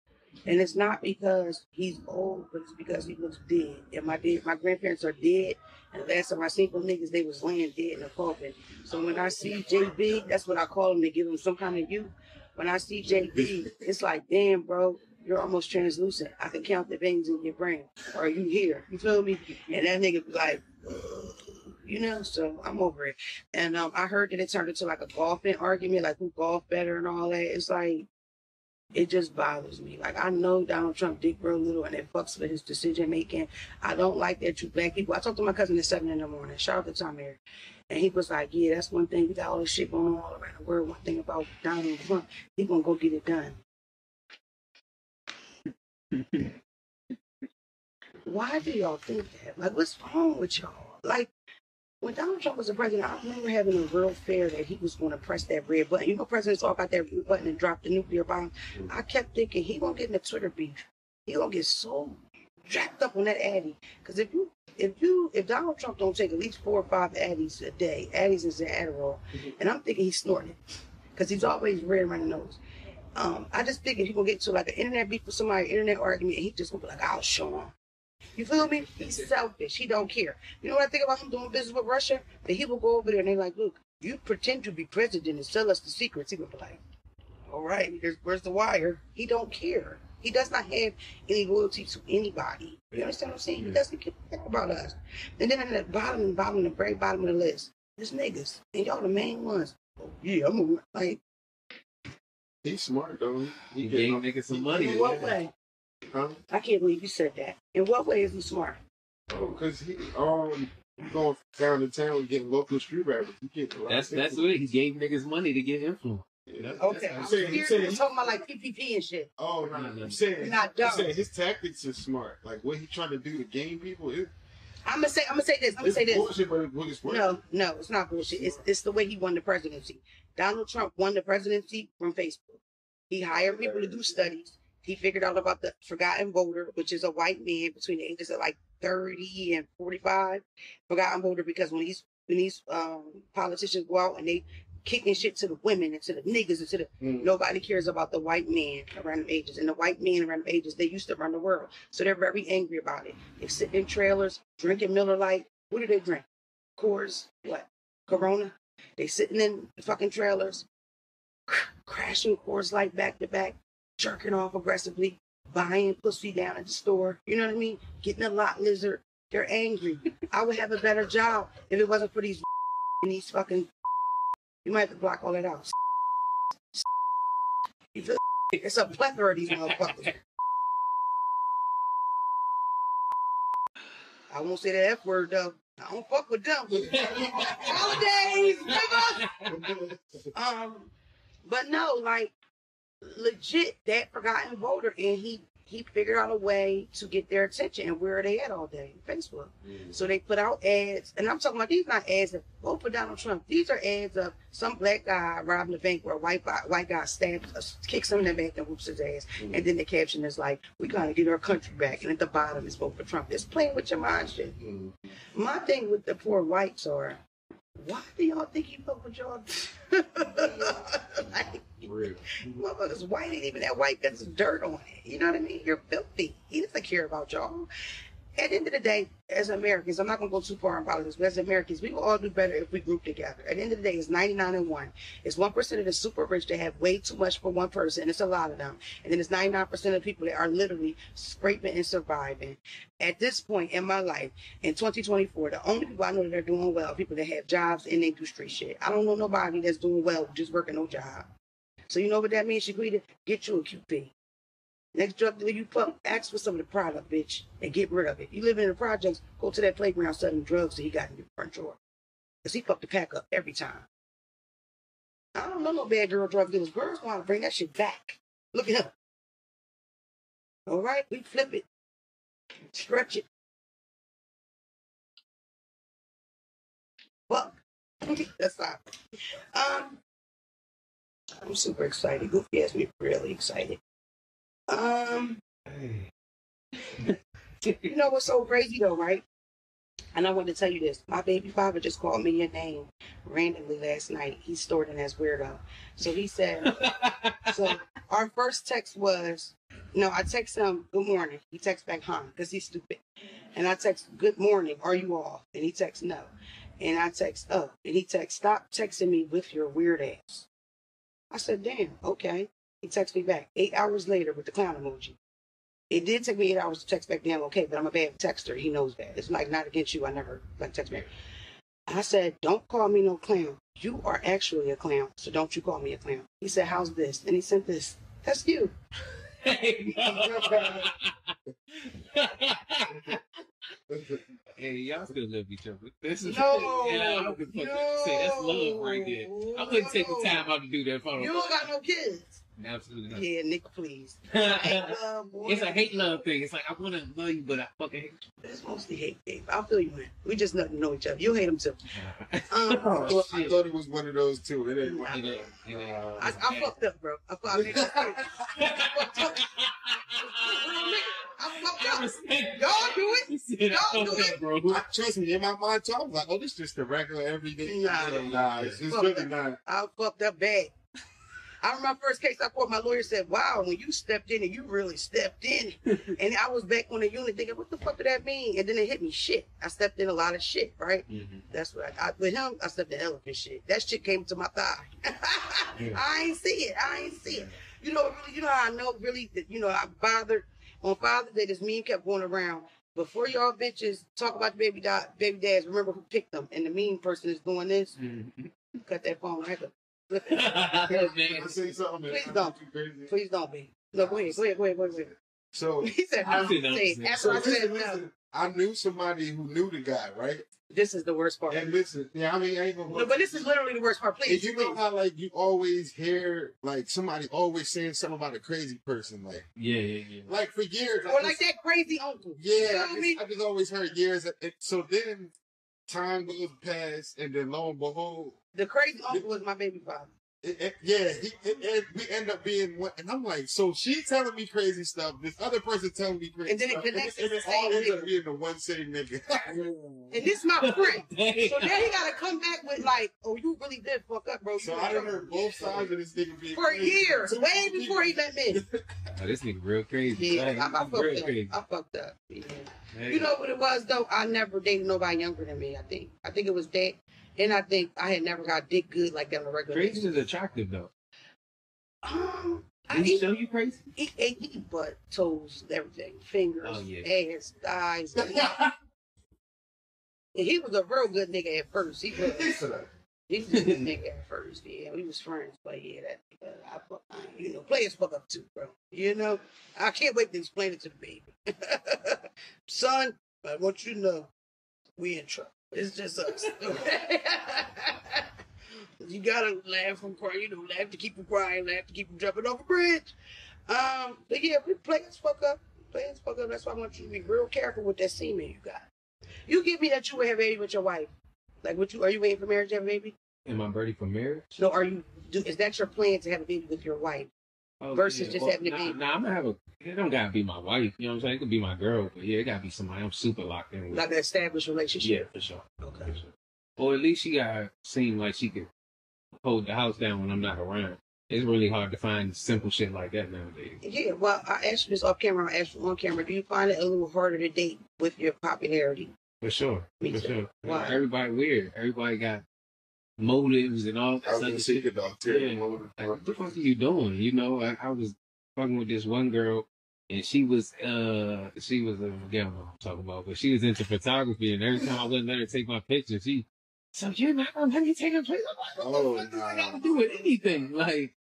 And it's not because he's old, but it's because he looks dead. And my grandparents are dead. And the last time I seen them niggas, they was laying dead in a coffin. So when I see JB, that's what I call him to give him some kind of youth. When I see JB, it's like, damn, bro, you're almost translucent. I can count the veins in your brain. Are you here? You feel me? And that nigga be like, you know, so I'm over it. And I heard that it turned into like a golfing argument, like who golf better and all that. It's like, it just bothers me. Like, I know Donald Trump dick real little and it fucks with his decision making. I don't like that you black people. I talked to my cousin at 7 in the morning. Shout out to Tom here. And he was like, yeah, that's one thing. We got all this shit going on all around the world. One thing about Donald Trump, he gonna go get it done. Why do y'all think that? Like, what's wrong with y'all? Like, when Donald Trump was the president, I remember having a real fear that he was going to press that red button. You know, presidents all got that red button and drop the nuclear bomb. I kept thinking he gonna get in the Twitter beef. He gonna get so jacked up on that Addy. Because if Donald Trump don't take at least 4 or 5 Addies a day, Addies is an Adderall, and I'm thinking he's snorting it because he's always red around the nose. I just think if he gonna get to like an internet beef with somebody, internet argument, he just gonna be like, I'll show him. You feel me? He's selfish. He don't care. You know what I think about him doing business with Russia? That he will go over there and they're like, look, you pretend to be president and sell us the secrets. He would be like, all right, where's the wire? He don't care. He does not have any loyalty to anybody. You understand what I'm saying? He doesn't care about us. And then at the the very bottom of the list, there's niggas. And y'all the main ones. Oh, yeah, I'm like. He's smart, though. He gave niggas some money. In what way? Huh? I can't believe you said that. In what way is he smart? Oh, because he You going down to town and getting local street rappers. You get That's what he gave niggas money to get influence. Yeah. Okay, I'm talking about like PPP and shit. Oh, no, I'm saying, not dumb. I'm saying his tactics are smart. Like what he trying to do to game people. I'm gonna say this. I'm gonna say this. Bullshit, but it's working. No, it's not bullshit. It's the way he won the presidency. Donald Trump won the presidency from Facebook. He hired people to do studies. He figured out about the forgotten voter, which is a white man between the ages of like 30 and 45. Forgotten voter because when these politicians go out and they kicking shit to the women and to the niggas and to the nobody cares about the white man around them ages. And the white men around them ages, they used to run the world. So they're very angry about it. They sit in trailers, drinking Miller Lite. What do they drink? Coors? What? Corona? They sitting in the fucking trailers, crashing Coors Light back to back, jerking off aggressively, buying pussy down at the store. You know what I mean? Getting a lot lizard. They're angry. I would have a better job if it wasn't for these and these fucking. You might have to block all that out. You feel? It's a plethora of these motherfuckers. I won't say the F word though. I don't fuck with them. Holidays, niggas. But no, like legit, that forgotten voter, and he figured out a way to get their attention. And where are they at all day? Facebook. So they put out ads, and I'm talking about these not ads that vote for Donald Trump. These are ads of some black guy robbing the bank where a white guy stabs, kicks him in the back and whoops his ass. And then the caption is like, "We gotta get our country back." And at the bottom is vote for Trump. It's playing with your mind shit. My thing with the poor whites are, why do y'all think he vote for y'all? Like, motherfuckers white ain't even that white. Got some dirt on it. You know what I mean? You're filthy. He doesn't care about y'all. At the end of the day, as Americans, I'm not going to go too far in politics, but as Americans, we will all do better if we group together. At the end of the day, it's 99 and 1. It's 1% of the super rich that have way too much for one person. It's a lot of them. And then it's 99% of people that are literally scraping and surviving. At this point in my life, in 2024, the only people I know that are doing well are people that have jobs and they do street shit. I don't know nobody that's doing well just working no job. So you know what that means, Shaquita? Get you a QP. Next drug dealer you fuck, ask for some of the product, bitch, and get rid of it. You live in the projects, go to that playground selling drugs that he got in your front door. Because he fucked the pack up every time. I don't know no bad girl drug dealers. Girls want to bring that shit back. Look at him. All right, we flip it. Stretch it. Fuck. That's fine. I'm super excited. Goofy has me really excited. You know what's so crazy though, right? And I want to tell you this. My baby father just called me your name randomly last night. He's stored in as weirdo. So he said, so our first text was, no, I text him, good morning. He texts back, huh, because he's stupid. And I text, good morning, are you off? And he texts, no. And I text, oh. And he texts, stop texting me with your weird ass. I said, damn, okay. He texted me back 8 hours later with the clown emoji. It did take me 8 hours to text back, damn, okay, but I'm a bad texter. He knows that. It's like not against you. I never like text back. I said, don't call me no clown. You are actually a clown, so don't you call me a clown. He said, how's this? And he sent this. That's you. Hey, y'all still love each other. This is I would say that's love right there. I wouldn't take the time out to do that for him. You don't got no kids. Absolutely not. Yeah, Nick, please. It's a hate love thing. It's like I want to love you, but I fucking hate you. It's mostly hate, Dave. I'll feel you, man. We just not know each other. You hate him too. I thought it was one of those two. It ain't. I fucked up, bro. I fucked up. Y'all do it. Y'all do it, bro. Trust me, in my mind, I was like, "Oh, this is just a regular everyday." Nah, it's really not. I fucked up bad. I remember my first case I fought, my lawyer said, wow, when you stepped in and you really stepped in. And I was back on the unit thinking, what the fuck did that mean? And then it hit me, shit. I stepped in a lot of shit, right? Mm-hmm. That's what with him, I stepped in elephant shit. That shit came to my thigh. I ain't see it. You know how I know really that, I bothered on Father's Day, this meme kept going around. Before y'all bitches talk about the baby dads, remember who picked them. And the meme person is doing this. Mm-hmm. Cut that phone right up. Say something, Please don't be. No, go ahead. So he said, after I said no. I knew somebody who knew the guy, right? This is the worst part. And listen, yeah, I mean, I ain't gonna. No, but this is literally the worst part. Please. And you know how like you always hear like somebody always saying something about a crazy person, like yeah. like for years, or like that crazy uncle. Yeah, You know I just always heard years. So then time goes past, and then lo and behold, the crazy uncle was my baby father. we end up being one, and I'm like, so she telling me crazy stuff, this other person telling me crazy and then stuff, it connects and it all ends up being the one same nigga. And this my friend. So then he gotta come back with like, oh, you really did fuck up, bro. So I done heard both sides of this nigga being for crazy. years, way before he let me. Oh, this nigga real crazy. Yeah, I real fucked crazy. up. I fucked up. Yeah. Hey. You know what it was though? I never dated nobody younger than me. I think it was that, and I think I had never got dick good like that on a regular basis. Crazy is attractive though. I Did he show you crazy? He ate butt, toes, everything, fingers, ass, thighs. And he was a real good nigga at first. He was a good nigga at first. Yeah, we was friends, but yeah, that players fuck up too, bro. You know, I can't wait to explain it to the baby, son. I want you to know we in trouble. It's just us. You gotta laugh from crying, laugh to keep from crying, laugh to keep from jumping off a bridge. But yeah, we players fuck up. That's why I want you to be real careful with that semen you got. You give me that you would have a baby with your wife. Like, are you waiting for marriage to have a baby? Am I ready for marriage? No, is that your plan to have a baby with your wife? Versus just having a baby? Nah, I'm gonna it don't gotta be my wife, you know what I'm saying? It could be my girl, but yeah, it gotta be somebody I'm super locked in with. Like an established relationship? Yeah, for sure. Okay. For sure. Or at least she gotta seem like she could hold the house down when I'm not around. It's really hard to find simple shit like that nowadays. Yeah, well, I asked you this off camera, I asked you on camera. Do you find it a little harder to date with your popularity? For sure. Me for too. sure. Why? Everybody weird. Everybody got motives and all that stuff. Shit. Like, what the fuck are you doing? You know, I was fucking with this one girl and she was a girl I'm talking about, but she was into photography and every time I wouldn't let her take my picture, so you're not gonna let me take a picture? I'm like, what the fuck I gotta do with anything? Like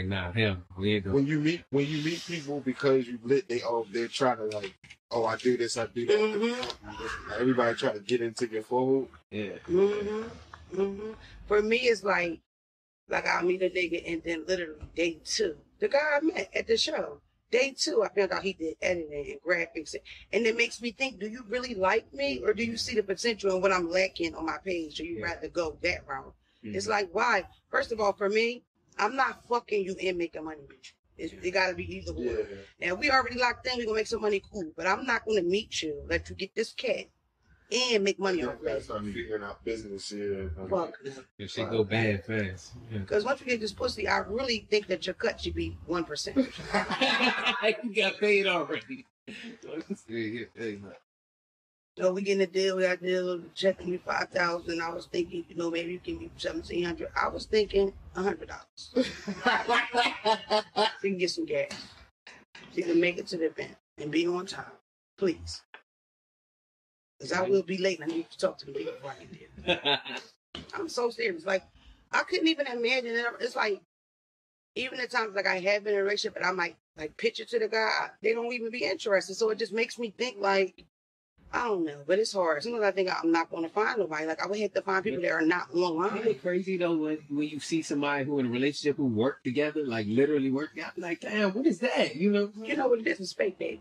nah, hell, we ain't doing. When you meet people because you lit, they're trying to like, oh, I do this, I do that. Mm-hmm. Everybody try to get into your fold. Yeah. Mm-hmm. Mm-hmm. For me, it's like I meet a nigga and then literally day 2, the guy I met at the show. Day 2, I found out he did editing and graphics, and it makes me think: do you really like me, or do you see the potential in what I'm lacking on my page? Or you rather go that route? Mm-hmm. It's like, why? First of all, for me, I'm not fucking you and making money with you. It gotta be either one. Yeah. And we already locked in. We gonna make some money, cool. But I'm not gonna meet you, let you get this cat, and make money off of it. Start figuring out business here. Fuck. It should go bad fast. Because once you get this pussy, I really think that your cut should be 1%. You got paid already. So we getting a deal. We got a deal. Checking me $5,000. I was thinking, maybe you give me $1,700. I was thinking $100. So you can get some gas. So you can make it to the event and be on time, please. Because I will be late and I need to talk to the people before I get there. I'm so serious. Like, I couldn't even imagine it. It's like, even at times like I have been in a relationship and I might like pitch it to the guy, they don't even be interested. So it just makes me think like, I don't know, but it's hard. As soon as I think I'm not going to find nobody, like I would have to find people that are not online. Isn't it crazy though when you see somebody who in a relationship who work together, like literally work together, like damn, what is that? You know what it is? It's fake, babe.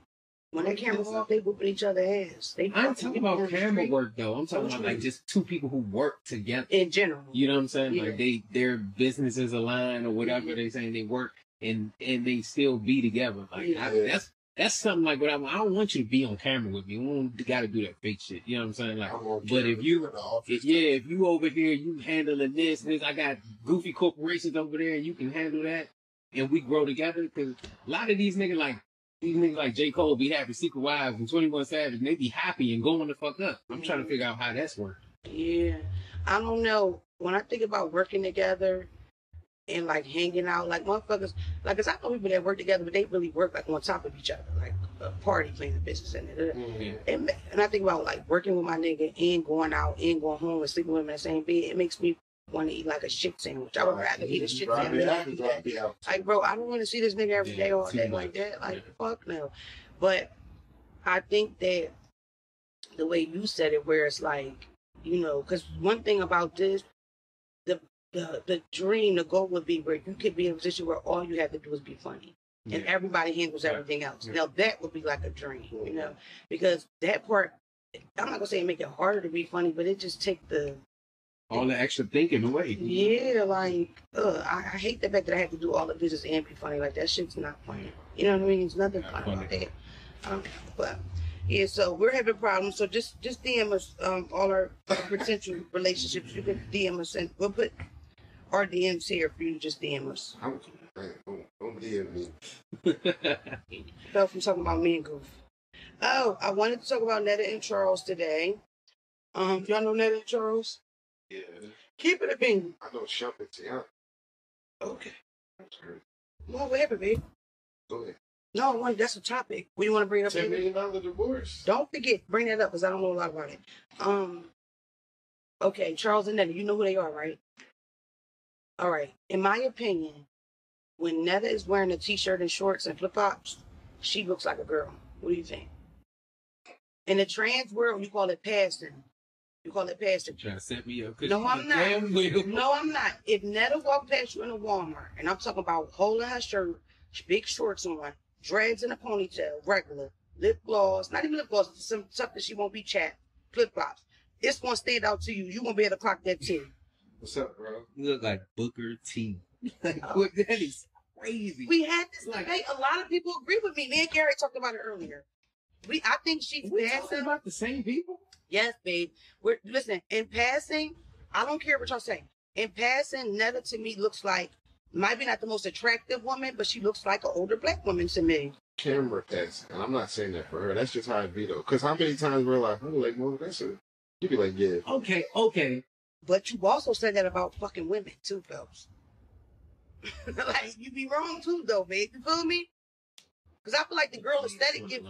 When that camera's off, they whooping each other's ass. I'm talking about camera work though. I'm talking about like just two people who work together in general. You know what I'm saying? Yeah. Like their businesses align or whatever they saying they work and they still be together. Like that's something like what I don't want you to be on camera with me. We don't got to do that fake shit. You know what I'm saying? Like, but if you over here, you handling this, I got goofy corporations over there, and you can handle that, and we grow together. Because a lot of these niggas like J. Cole be having secret wives and 21 Savage, and they be happy and going the fuck up. I'm trying to figure out how that's working. Yeah, I don't know. When I think about working together and like hanging out, like motherfuckers, like, cause I know people that work together, but they really work like on top of each other, like a party playing the business in it. Mm-hmm. And I think about like working with my nigga and going out and going home and sleeping with him in the same bed. It makes me want to eat like a shit sandwich. I would rather eat a shit sandwich. Like, bro, I don't want to see this nigga every day all day like that. Like, fuck no. But I think that the way you said it, where it's like, you know, because one thing about this, the dream, the goal would be where you could be in a position where all you have to do is be funny. And everybody handles everything else. Now that would be like a dream, you know, because that part, I'm not gonna say make it harder to be funny, but it just take all the extra thinking away. Yeah, like I hate the fact that I have to do all the business and be funny. Like that shit's not funny. You know what I mean? It's nothing funny about that. But yeah, so we're having problems. So just DM us all our potential relationships. You can DM us, and we'll put our DMs here for you to just DM us. Don't DM me. Fell from talking about me and Goof. Oh, I wanted to talk about Netta and Charles today. Y'all know Netta and Charles? Yeah. Keep it a bean. I know Shumpets, yeah. Okay. Well, what happened, babe? Go ahead. No, that's a topic. What do you want to bring up? $10 million divorce. Don't forget, bring that up because I don't know a lot about it. Okay, Charles and Netta, you know who they are, right? All right. In my opinion, when Netta is wearing a t-shirt and shorts and flip-flops, she looks like a girl. What do you think? In the trans world, you call it passing. You call it passing. Trying to set me up. No, I'm not. No, I'm not. If Netta walked past you in a Walmart, and I'm talking about holding her shirt, big shorts on, dreads in a ponytail, regular, lip gloss, not even lip gloss, some stuff that she won't be chapped, flip-flops. It's going to stand out to you. You're going to be able to clock that too. What's up, bro? You look like Booker T. That is crazy. We had this debate. A lot of people agree with me. Me and Gary talked about it earlier. I think she's talking about the same people? Yes, babe. Listen, in passing, I don't care what y'all say. In passing, Netta to me looks like, might be not the most attractive woman, but she looks like an older black woman to me. Camera passing. And I'm not saying that for her. That's just how it be, though. Because how many times we're like, oh, like, well, that's it. You be like, yeah. Okay. But you also said that about fucking women, too, Phelps. Like, you be wrong, too, though, babe. You feel me? Because I feel like the girl aesthetic gives...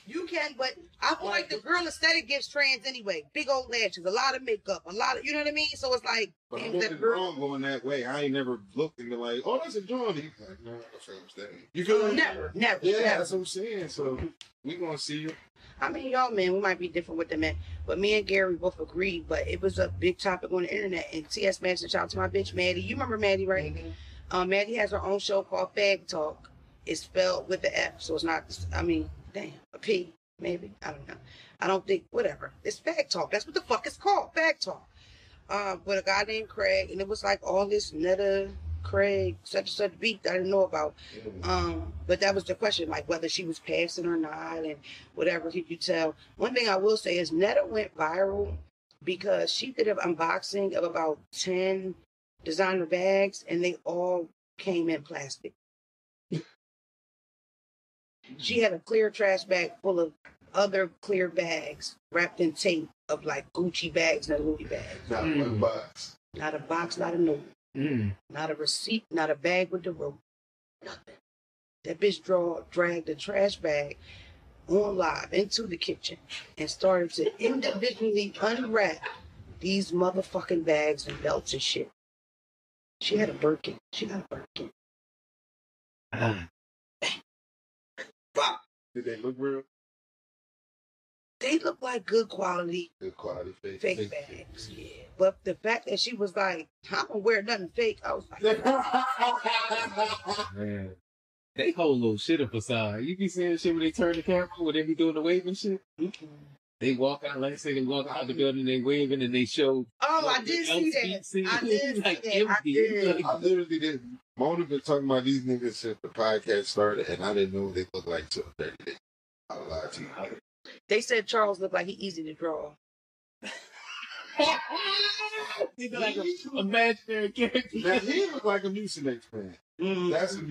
You can, but I feel like the girl aesthetic gives trans anyway. Big old lashes, a lot of makeup, a lot of... You know what I mean? So it's like... But I'm wrong going that way. I ain't never looked and been like, oh, that's a Johnny. Like, no, that's what I'm saying. You feel me? Never. Yeah, Never. that's what I'm saying. So we going to see you. I mean, y'all, man, we might be different with the men. But me and Gary both agreed. But it was a big topic on the internet. And T.S. Madison, shout out to my bitch, Maddie. You remember Maddie, right? Mm-hmm. Maddie has her own show called Fag Talk. It's spelled with the F, so it's not, I mean, damn, a P, maybe. I don't know. I don't think, whatever. It's Fag Talk. That's what the fuck it's called, Fag Talk. With a guy named Craig, and it was like all this Netta, Craig, such and such beat that I didn't know about. But that was the question, like whether she was passing or not, and whatever you could tell. One thing I will say is Netta went viral because she did an unboxing of about 10 designer bags, and they all came in plastic. She had a clear trash bag full of other clear bags wrapped in tape of like Gucci bags and Louis bags. Not one box. Not a box, not a note. Not a receipt, not a bag with the rope. Nothing. That bitch dragged the trash bag on live into the kitchen and started to individually unwrap these motherfucking bags and belts and shit. She had a Birkin. She got a Birkin. Did they look real? They look like good quality fake bags. Yeah. But the fact that she was like, I don't wear nothing fake, I was like, man. They hold little shit up aside. You be seeing shit when they turn the camera, when they be doing the waving shit. They walk out, like say they walk out the building, they waving, and they show. Oh, like, I did see that. I did like see that. empty. I literally did. Mona been talking about these niggas since the podcast started, and I didn't know what they look like till 30 days. I'll lie to you. They said Charles looked like he easy to draw. He's like an imaginary character. Now, he look like a Mucinex man. That's a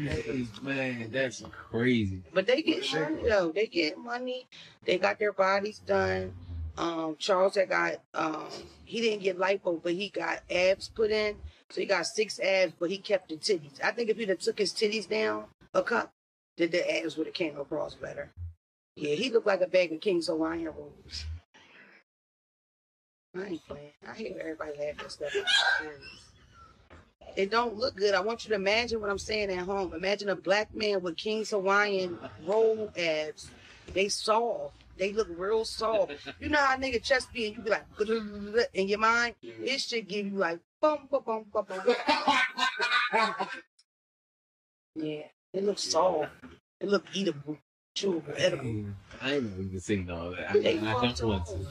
man, that's crazy. But they get money though. They get money. They got their bodies done. Charles had got he didn't get lipo, but he got abs put in. So he got 6 abs, but he kept the titties. I think if he'd have took his titties down a cup, then the abs would have came across better. Yeah, he looked like a bag of King's Hawaiian rolls. I ain't playing. I hate everybody laughing at stuff. It don't look good. I want you to imagine what I'm saying at home. Imagine a black man with King's Hawaiian roll abs. They soft. They look real soft. You know how nigga chest be and you be like in your mind? This shit give you like bum bum bum bum bum. Yeah, it looks soft. It look eatable, chewable, edible. I ain't even seen all that. I don't want to.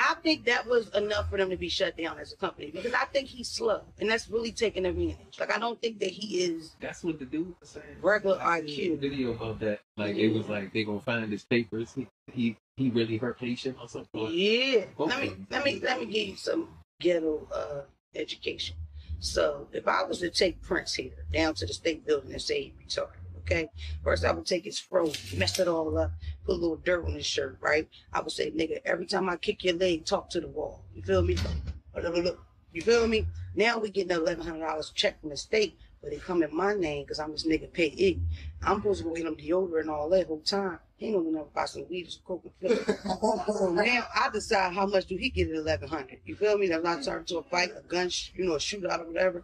I think that was enough for them to be shut down as a company because I think he's slow and that's really taking advantage. Like I don't think that he is. That's what the dude was saying. Regular I seen a IQ. video about that. Like it was like they gonna find his papers. He really her patient or something. Yeah. Okay. Let me give you some ghetto education. So if I was to take Prince here down to the state building and say he's retarded. Okay. First, I would take his fro, mess it all up, put a little dirt on his shirt, right? I would say, nigga, every time I kick your leg, talk to the wall. You feel me? You feel me? Now we getting $1,100 check from the state, but they come in my name because I'm this nigga pay it. I'm supposed to go get him deodorant and all that whole time. He ain't gonna never buy some weed or some coke and flip it. So now I decide how much do he get at $1,100. You feel me? That's not turning to a fight, a gun, a shootout or whatever.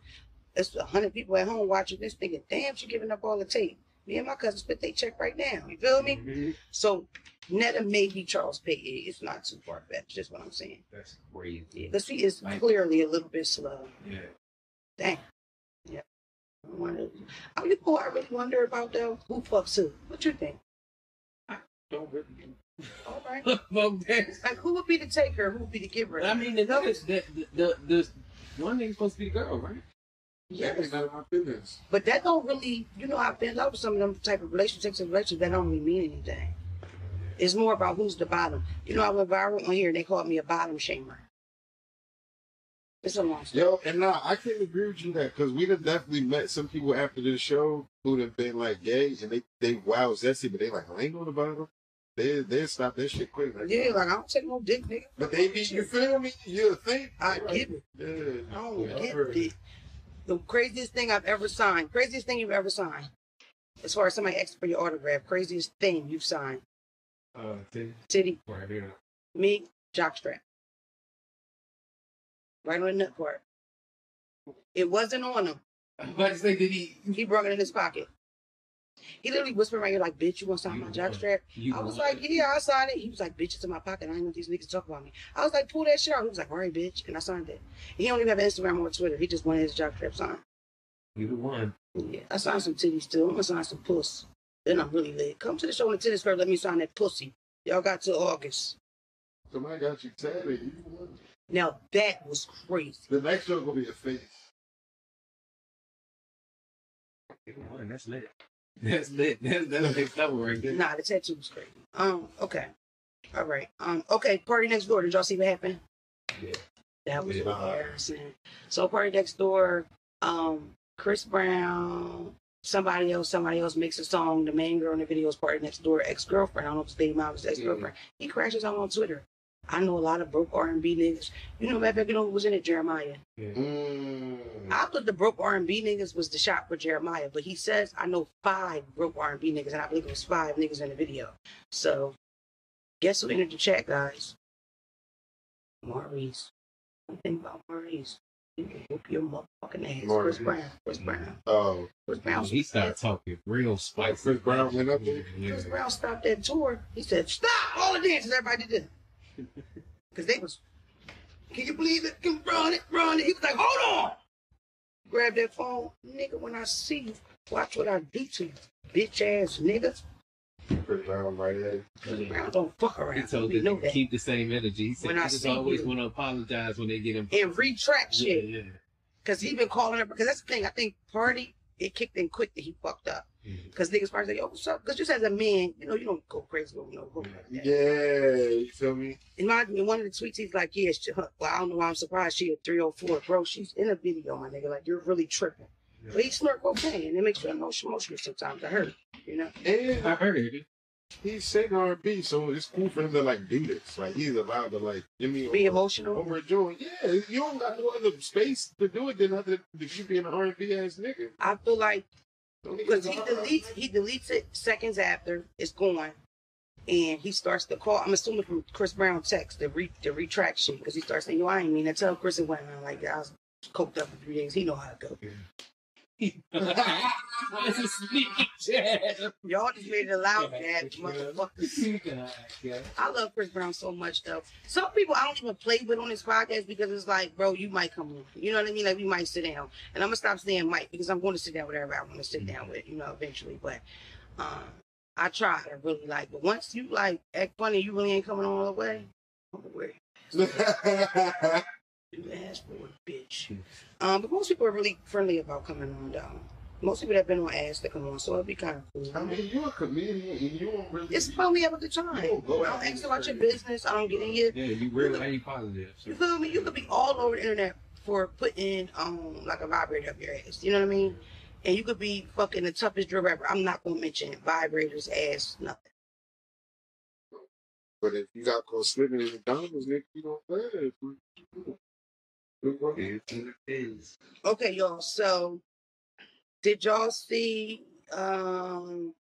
It's 100 people at home watching this thinking, damn, she giving up all the tape. Me and my cousin split their check right now. You feel me? Mm-hmm. So, Netta may be Charles Payton. It's not too far fetched. That's what I'm saying. That's crazy. Yeah, because he is clearly a little bit slow. Yeah. Damn. Yeah. I really wonder about though. Who fucks who? What you think? I don't really. All right. Like who would be the taker? Who would be the giver? I mean, the one thing's supposed to be the girl, right? Yeah, it's none of my business. But that don't really, I've been over some of them type of relationships that don't really mean anything. It's more about who's the bottom. I went viral on here and they called me a bottom shamer. It's a long story. Yo, and I can't agree with you that because we'd have definitely met some people after this show who'd have been like gay and they wow zesty, but they like, I ain't going to bottom. They stop that shit quick. Like, yeah, like I don't take no dick, nigga. But they be, you feel me? You think? I get it. Yeah. I don't get it. The craziest thing I've ever signed. Craziest thing you've ever signed. As far as somebody asking for your autograph. Craziest thing you've signed. Titty. Right here. Me, jockstrap. Right on the nut part. It wasn't on him. But I say, did he brought it in his pocket. He literally whispered right here like, bitch, you want to sign my jockstrap? I was like, yeah, I signed it. He was like, bitch, it's in my pocket. I didn't want these niggas to talk about me. I was like, pull that shit out. He was like, all right, bitch. And I signed it. He don't even have an Instagram or Twitter. He just wanted his jockstrap signed. You the one. Yeah, I signed some titties too. I'm going to sign some puss. Then I'm really lit. Come to the show in the titty skirt. Let me sign that pussy. Y'all got till August. Somebody got you tatted. Now, that was crazy. The next show going to be a face. You the one. That's lit. That's lit. That's next level right there. Nah, the tattoo was crazy. Okay. All right. Okay, Party Next Door. Did y'all see what happened? Yeah. That was embarrassing. So Party Next Door, Chris Brown, somebody else makes a song. The main girl in the video is Party Next Door, ex-girlfriend. I don't know if it's baby mom, it's ex-girlfriend. He crashes out on Twitter. I know a lot of broke R&B niggas. Who was in it? Jeremiah. Yeah. I thought the broke R&B niggas was the shot for Jeremiah, but he says I know 5 broke R&B niggas, and I believe it was 5 niggas in the video. So, guess who entered the chat, guys? Maurice. What do you think about Maurice? You can whoop your motherfucking ass. Maurice. Chris Brown. Oh. Chris Brown. He started talking real spicy. Chris Brown went up there? Yeah. Chris Brown stopped that tour. He said, stop all the dances everybody did. Because they was, can you believe it? Can run it. He was like, hold on. Grab that phone. Nigga, when I see you, watch what I do to you. Bitch ass niggas. Chris Brown right there. Chris Brown don't fuck around. He told them to keep the same energy. He said When I niggas see always you. want to apologize when they get him. And retract shit. Yeah. Because he been calling her. Because that's the thing. I think Party, it kicked in quick that he fucked up. Because niggas probably say, yo, what's up? Because just as a man, you don't go crazy over no woman like that. Yeah, you feel me? In one of the tweets, he's like, yeah, well, I don't know why I'm surprised she a 304. Bro, she's in a video, my nigga. Like, you're really tripping. Yeah. But he snort cocaine, and it makes you emotional sometimes. I heard, And I heard it. He's singing R&B, so it's cool for him to, like, do this. Like, he's allowed to, be emotional. Overjoyed. Yeah, you don't got no other space to do it than other than you being an R&B ass nigga. I feel like, because he deletes it seconds after it's gone, and he starts to call. I'm assuming from Chris Brown text the retract shit, because he starts saying, yo, I ain't mean to tell Chris it went on like that. I was coked up for 3 days. He know how to go. It's a sneaky jab. Y'all just made it a loud jab, motherfucker. I love Chris Brown so much, though. Some people I don't even play with on this podcast because it's like, bro, you might come on. You know what I mean? Like, we might sit down. And I'm going to stop saying might because I'm going to sit down with everybody I want to sit down with, you know, eventually. But I try to really like, but once you like act funny, you really ain't coming all the way. I'm aware. You ask for it, bitch. But most people are really friendly about coming on, though. Most people that have been on ask to come on, so it'd be kind of cool. I mean, you're a comedian and you don't really. It's fun. We have a good time. I don't ask about your business. I don't get in here. Yeah, you really ain't positive. So. You feel me? You could be all over the internet for putting like a vibrator up your ass. You know what I mean? And you could be fucking the toughest drill rapper. I'm not gonna mention vibrators, ass, nothing. But if you got to go slipping in the McDonald's, nigga, you don't play it. Okay, y'all. So, did y'all see? Tom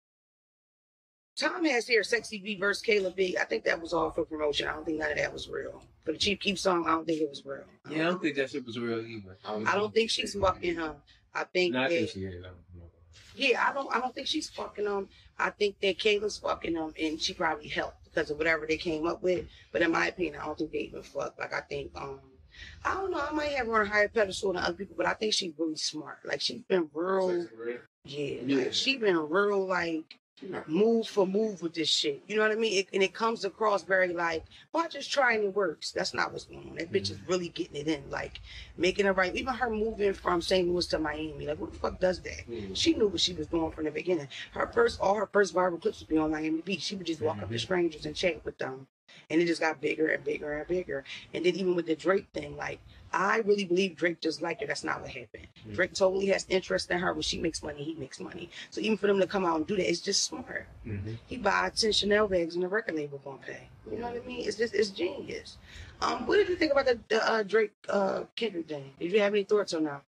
has here Sexy B versus Caleb B. I think that was all for promotion. I don't think none of that was real. For the Chief Keef song, I don't think it was real. Yeah, I don't think that shit was real either. I don't think she's fucking him. I think not that, this year. I don't know. Yeah, I don't think she's fucking him. I think that Caleb's fucking him, and she probably helped because of whatever they came up with. But in my opinion, I don't think they even fuck. Like, I think I don't know. I might have her on a higher pedestal than other people, but I think she's really smart. Like, she's been real. Yeah. Like, she's been real, like, move for move with this shit. You know what I mean? And it comes across very like, well, I just try and it works. That's not what's going on. That bitch is really getting it in, like, making it right. Even her moving from St. Louis to Miami. Like, who the fuck does that? She knew what she was doing from the beginning. All her first viral clips would be on Miami Beach. She would just walk up to strangers and chat with them. And it just got bigger and bigger and bigger. And then even with the Drake thing, like, I really believe Drake just liked her. That's not what happened. Drake totally has interest in her. When she makes money, he makes money. So even for them to come out and do that, it's just smart. He buy 10 Chanel bags and the record label gonna pay. You know what I mean? It's genius. What did you think about the Drake Kendrick thing? Did you have any thoughts on that?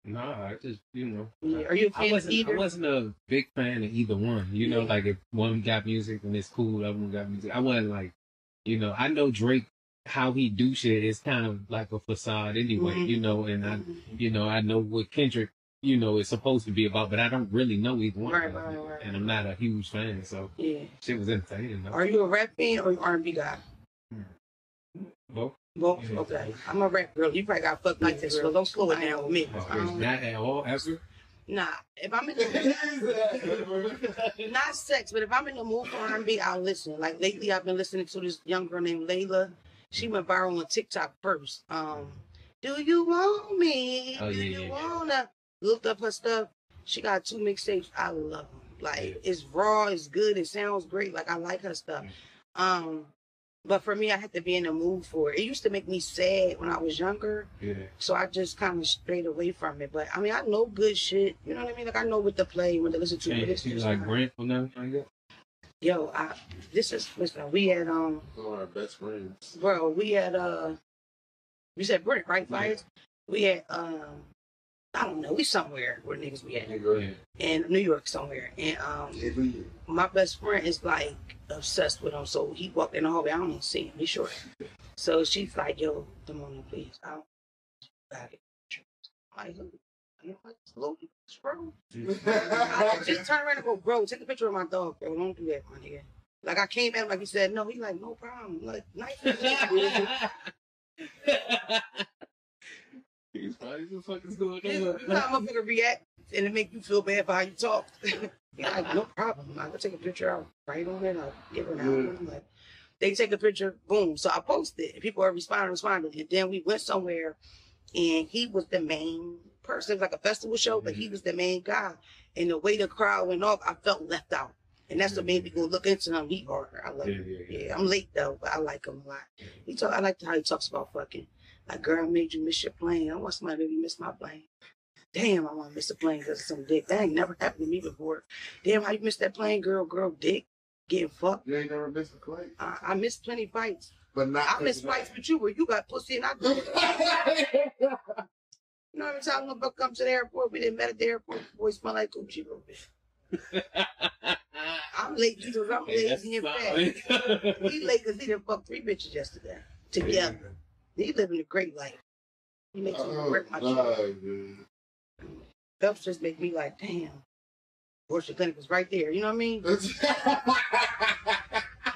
Nah, I just, you know. Yeah. Are you a fan of either? I wasn't a big fan of either one. You know, like if one got music and it's cool, the other one got music. I wasn't like, you know, I know Drake, how he do shit is kind of like a facade anyway, you know, and I know what Kendrick, you know, is supposed to be about, but I don't really know either one. Right. And I'm not a huge fan, so shit was entertaining. Though. Are you a rap fan or R&B guy? Both. Both? Yeah. Okay. I'm a rap girl. You probably got fucked like this, so don't slow it down with me. Not at all, ever? Nah. If I'm in the not sex, but if I'm in the mood for R&B, I'll listen. Like lately, I've been listening to this young girl named Layla. She went viral on TikTok first. Do you want me? Oh, Do you wanna? Looked up her stuff. She got 2 mixtapes. I love them. Like, it's raw, it's good, it sounds great. Like, I like her stuff. But for me, I had to be in the mood for it. It used to make me sad when I was younger. Yeah. So I just kind of strayed away from it. But I mean, I know good shit. You know what I mean? Like, I know what to play, what to listen to. And you like Brent or nothing like that? Yo, listen, we had, one of our best friends. Bro, we had, you said Brent, right? Fires? Yeah. We had, I don't know, we somewhere where niggas we at. In New York somewhere. And my best friend is like obsessed with him. So he walked in the hallway, I don't even see him, he's short. So she's like, yo, come on, please. I don't got it. I'm like, slowly, bro. I just turn around and go, bro, take a picture of my dog, bro. Don't do that, my nigga. Like, I came at him like he said, no. He like, no problem. Like, nice. He's probably the fuck is going on. You know how motherfucker react and it make you feel bad for how you talk. Like, no problem. I go take a picture, I'll write on it, I'll give it out. Like, they take a picture, boom. So I posted and people are responding. And then we went somewhere and he was the main person. It was like a festival show, but he was the main guy. And the way the crowd went off, I felt left out. And that's what made me go look into him. He harder. I love him. Yeah, I'm late though, but I like him a lot. I like how he talks about fucking. Like, girl, made you miss your plane. I want somebody to make me miss my plane. Damn, I want to miss a plane because of some dick. That ain't never happened to me before. Damn, how you missed that plane, girl, dick, getting fucked. You ain't never missed a plane? I missed plenty of fights. But not. I missed fights with you where you got pussy and I didn't. You know what I'm talking about? Come to the airport. We didn't met at the airport. Boy, smell like Gucci a little bit. I'm late because I'm lazy and fat. He late because he done fucked 3 bitches yesterday together. He living a great life. He makes me work my shit. Phelps just make me like, damn. Abortion clinic was right there. You know what I mean?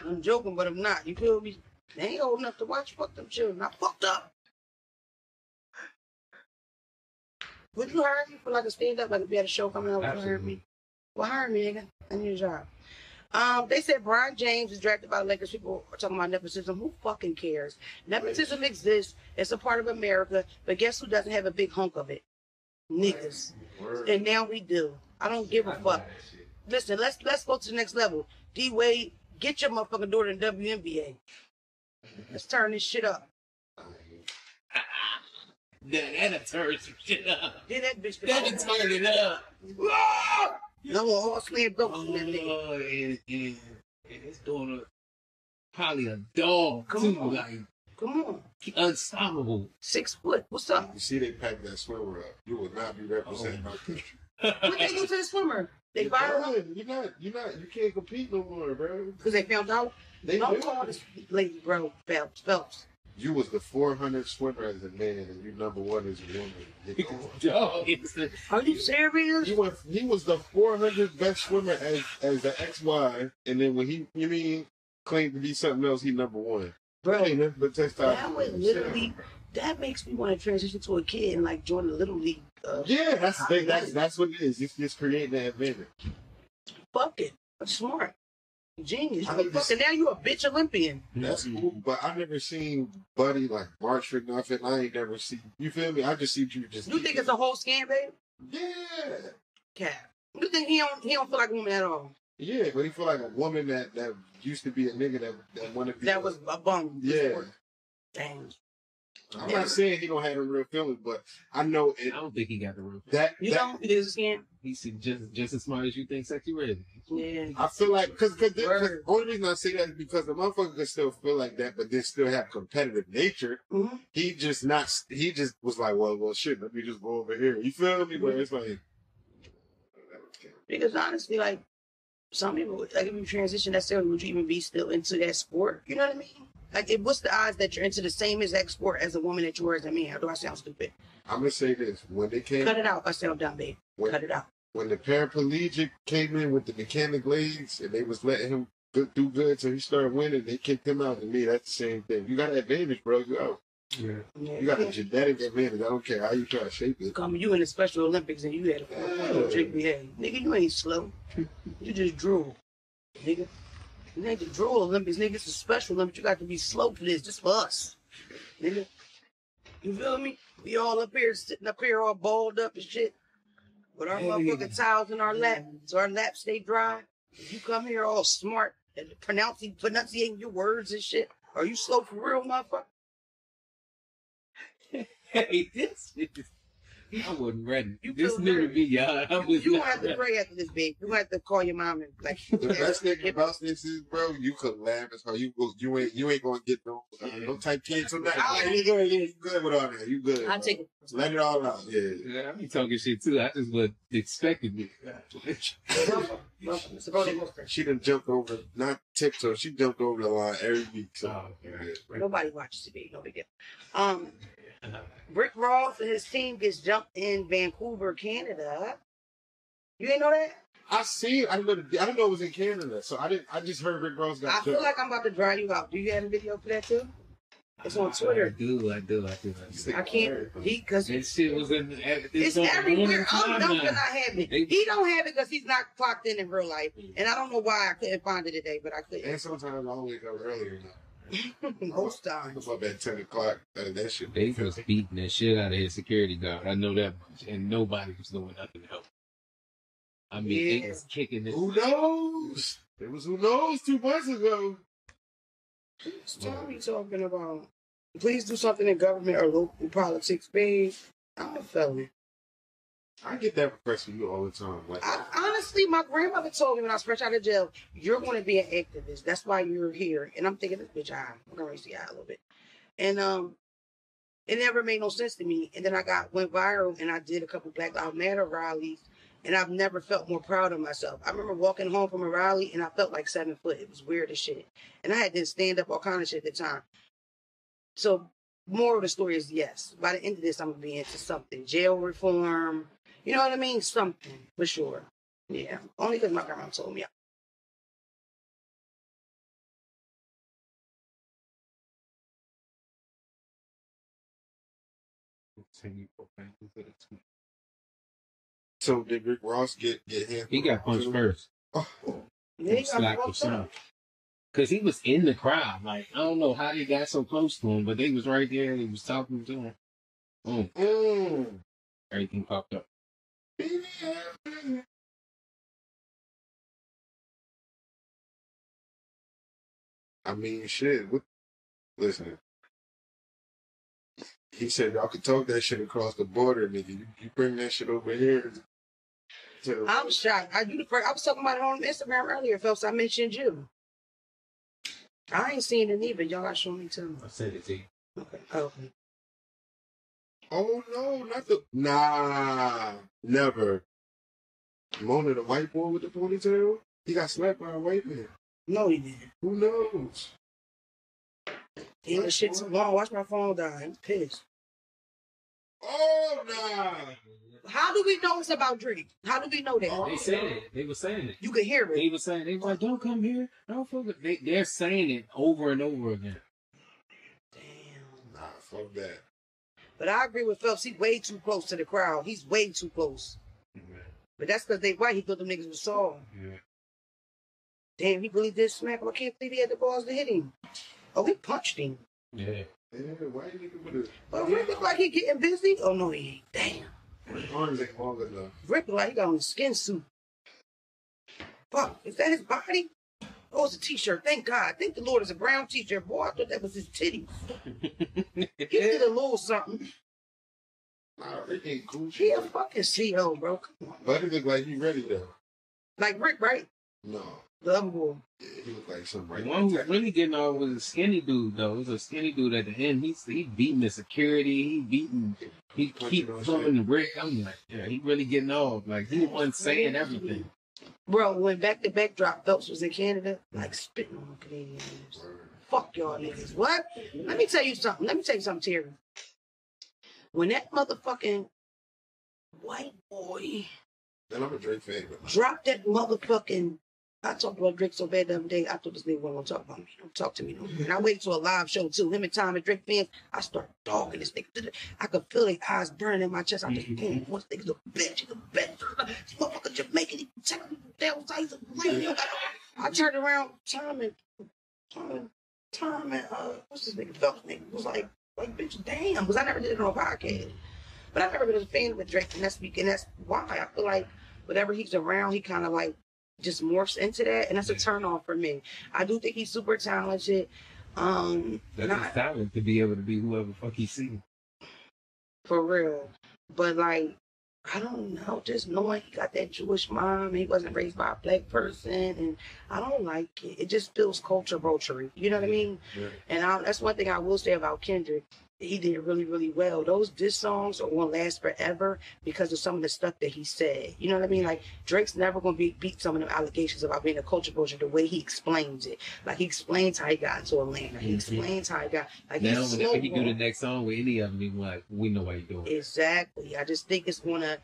I'm joking, but I'm not. You feel me? They ain't old enough to watch. Fuck them children. I fucked up. Would you hire me for like a stand-up? Like if you had a show coming out, would you hire me? Well, hire me, nigga. I need a job. They said Brian James is drafted by the Lakers. People are talking about nepotism. Who fucking cares? Nepotism exists. It's a part of America. But guess who doesn't have a big hunk of it? Niggas. And now we do. I don't give a fuck. Listen, let's go to the next level. D Wade, get your motherfucking daughter in WNBA. Let's turn this shit up. That'll turn some shit up. Then that bitch That'll turn it up. No all slam dunks in that thing. And it's doing probably a dog too. Like, come on. Unstoppable. 6 foot. What's up? You see they pack that swimmer up. You will not be representing our country. What they do to the swimmer? They fire him? You can't compete no more, bro. Because they found out? Don't call this lady, bro. Phelps. You was the 400 swimmer as a man, and you number 1 as a woman. Are you serious? He was the 400th best swimmer as the ex-wife, and then when he claimed to be something else, he number 1. Bro, but that would literally, that makes me want to transition to a kid and like join the little league. Yeah, that's what it is. It's just creating that advantage. Fuck it. That's smart. Genius. Fucking now you a bitch Olympian. That's cool, but I never seen Buddy like march for nothing. I ain't never seen. You feel me? I just see you just. You think it's a whole scam, babe? Yeah. Cap. You think he don't feel like a woman at all? Yeah, but he feel like a woman that used to be a nigga that wanted to be. That was a bum. Yeah. Before. Damn. I'm not saying he don't have the real feelings, but I know it. I don't think he got the real feelings. You don't? It is a scam? He's just as smart as you think Sexy Red is. Yeah. I feel like, because the only reason I say that is because the motherfucker can still feel like that, but then still have competitive nature. Mm-hmm. He just was like, well, shit, let me just go over here. You feel me? But it's like. Because honestly, like, some people, like, if you transition necessarily, would you even be still into that sport? You know what I mean? Like, what's the odds that you're into the same exact sport as a woman that you were as a man? Or do I sound stupid? I'm going to say this. When they came... Cut it out if I sound dumb, babe. Cut it out. When the paraplegic came in with the mechanic legs and they was letting him do good so he started winning, they kicked him out. To me, that's the same thing. You got an advantage, bro. You out. Yeah. You got a genetic advantage. I don't care how you try to shape it. Come, you in the Special Olympics and you had a 4.0 JPA. Nigga, you ain't slow. You just drool. Nigga. It ain't the drool Olympics, nigga. It's the Special Olympics. You got to be slow for this. Just for us. Nigga. You feel me? We all up here, sitting up here all balled up and shit. With our motherfucking towels in our lap. So our laps stay dry. You come here all smart and pronunciating your words and shit. Are you slow for real, motherfucker? Hey, this I wasn't ready. This new to me, y'all. You gonna have to pray after this, babe. You gonna have to call your mom and like. The best thing about this is, bro, you could laugh as hard. You ain't gonna get no type kids on that. You good with all that. You good. I take it. Let it all out. Yeah. I be talking shit too. I just was expecting it. She done jumped over, not tiptoe. She jumped over the line every week. So nobody watches it, babe. No big deal. Rick Ross and his team gets jumped in Vancouver, Canada. You didn't know that? I see. I didn't know it was in Canada, so I just heard Rick Ross got jumped. I feel like I'm about to dry you out. Do you have a video for that too? It's on Twitter. I do. I can't. Because this shit was in. It's everywhere. I'm not have it. He don't have it because he's not clocked in real life, and I don't know why I couldn't find it today, but I couldn't. And sometimes I always go earlier now. Most times. It's up at 10 o'clock. That shit. They was beating the shit out of his security guard. I know that much. And nobody was doing nothing to help. I mean, they was kicking it. Who knows? It was who knows 2 months ago. What are you talking about? Please do something in government or local politics, babe. I'm a felon. I get that request from you all the time. Like, honestly, my grandmother told me when I was fresh out of jail, you're going to be an activist. That's why you're here. And I'm thinking, this bitch high. I'm going to raise the eye a little bit. And it never made no sense to me. And then I went viral and I did a couple Black Lives Matter rallies. And I've never felt more proud of myself. I remember walking home from a rally and I felt like 7 foot. It was weird as shit. And I had to stand up all kind of shit at the time. So, moral of the story is yes. By the end of this, I'm going to be into something. Jail reform, You know what I mean? Something, for sure. Yeah. Only because my grandma told me. So did Rick Ross get hit? He got punched first. Oh. Yeah, he Slapped or something. Because he was in the crowd. Like, I don't know how they got so close to him, but they was right there and he was talking to him. Boom. Everything popped up. I mean, shit. Listen. He said y'all could talk that shit across the border, nigga. You bring that shit over here. I'm shocked. I was talking about it on Instagram earlier, Phelps. I mentioned you. I ain't seen it either. Y'all got to show me too. I sent it to you. Okay. Okay. Oh no, not the never. Mona, the white boy with the ponytail, he got slapped by a white man. No, he didn't. Who knows? Yeah, the shit's long. Watch my phone die. I'm pissed. Oh nah. How do we know it's about Drake? How do we know that? They said it. They were saying it. You could hear it. They were saying, they were like, don't come here. Don't fuck it. They're saying it over and over again. Damn. Nah, fuck that. But I agree with Phelps. He's way too close to the crowd. He's way too close. Yeah. But that's because they white. He thought them niggas was soft. Yeah. Damn, he really did smack him. I can't believe he had the balls to hit him. Oh, he punched him. Yeah. Yeah, why nigga with it? But Rick look like he getting busy. Oh no, he ain't. Damn. His arms ain't long enough. Rick look like he got on a skin suit. Fuck, is that his body? Oh, it's a t-shirt. Thank God. Thank the Lord it's a brown t-shirt. Boy, I thought that was his titties. He did a little something. Nah, Rick ain't cool. He a fucking CO, bro. Come on. But he look like he ready though. Like Rick, right? No. The other boy. Yeah, he look like something right. The one who's really getting off was a skinny dude, though. It was a skinny dude at the end. He beating the security. He keep throwing the brick. I'm like, yeah, he really getting off. Like, he wasn't saying everything. Bro, when Back to Back dropped, Phelps was in Canada, like spitting on Canadians. Fuck y'all niggas. What? Let me tell you something, Terry. When that motherfucking white boy And I'm a Drake fan. dropped that motherfucking... I talked about Drake so bad the other day, I thought this nigga wasn't gonna talk about me. Don't talk to me no more. And I waited to a live show too. Him and Tom and Drake fans, I start dogging this nigga. I could feel their eyes burning in my chest. I just, what's nigga's a bitch? He's a bitch. This motherfucker Jamaican. He protecting the devil's eyes. I turned around, Tom and what's this nigga? Phelps nigga was like, bitch, damn, because I never did it on a podcast. But I've never been a fan with Drake, and that's why I feel like whatever he's around, he kind of like just morphs into that, and that's a turn off for me. I do think he's super talented. That's his talent to be able to be whoever the fuck he see. For real. But like, I don't know, just knowing he got that Jewish mom, and he wasn't raised by a black person, and I don't like it. It just feels culture vulture. You know what I mean? Yeah. And that's one thing I will say about Kendrick. He did really, really well. Those diss songs won't last forever because of some of the stuff that he said. You know what I mean? Like, Drake's never going to beat some of them allegations about being a culture vulture the way he explains it. Like, he explains how he got into Atlanta. He explains how he got... Like, now, whenever he do the next song with any of them, he's like, we know why you're doing it. Exactly. I just think it's going to...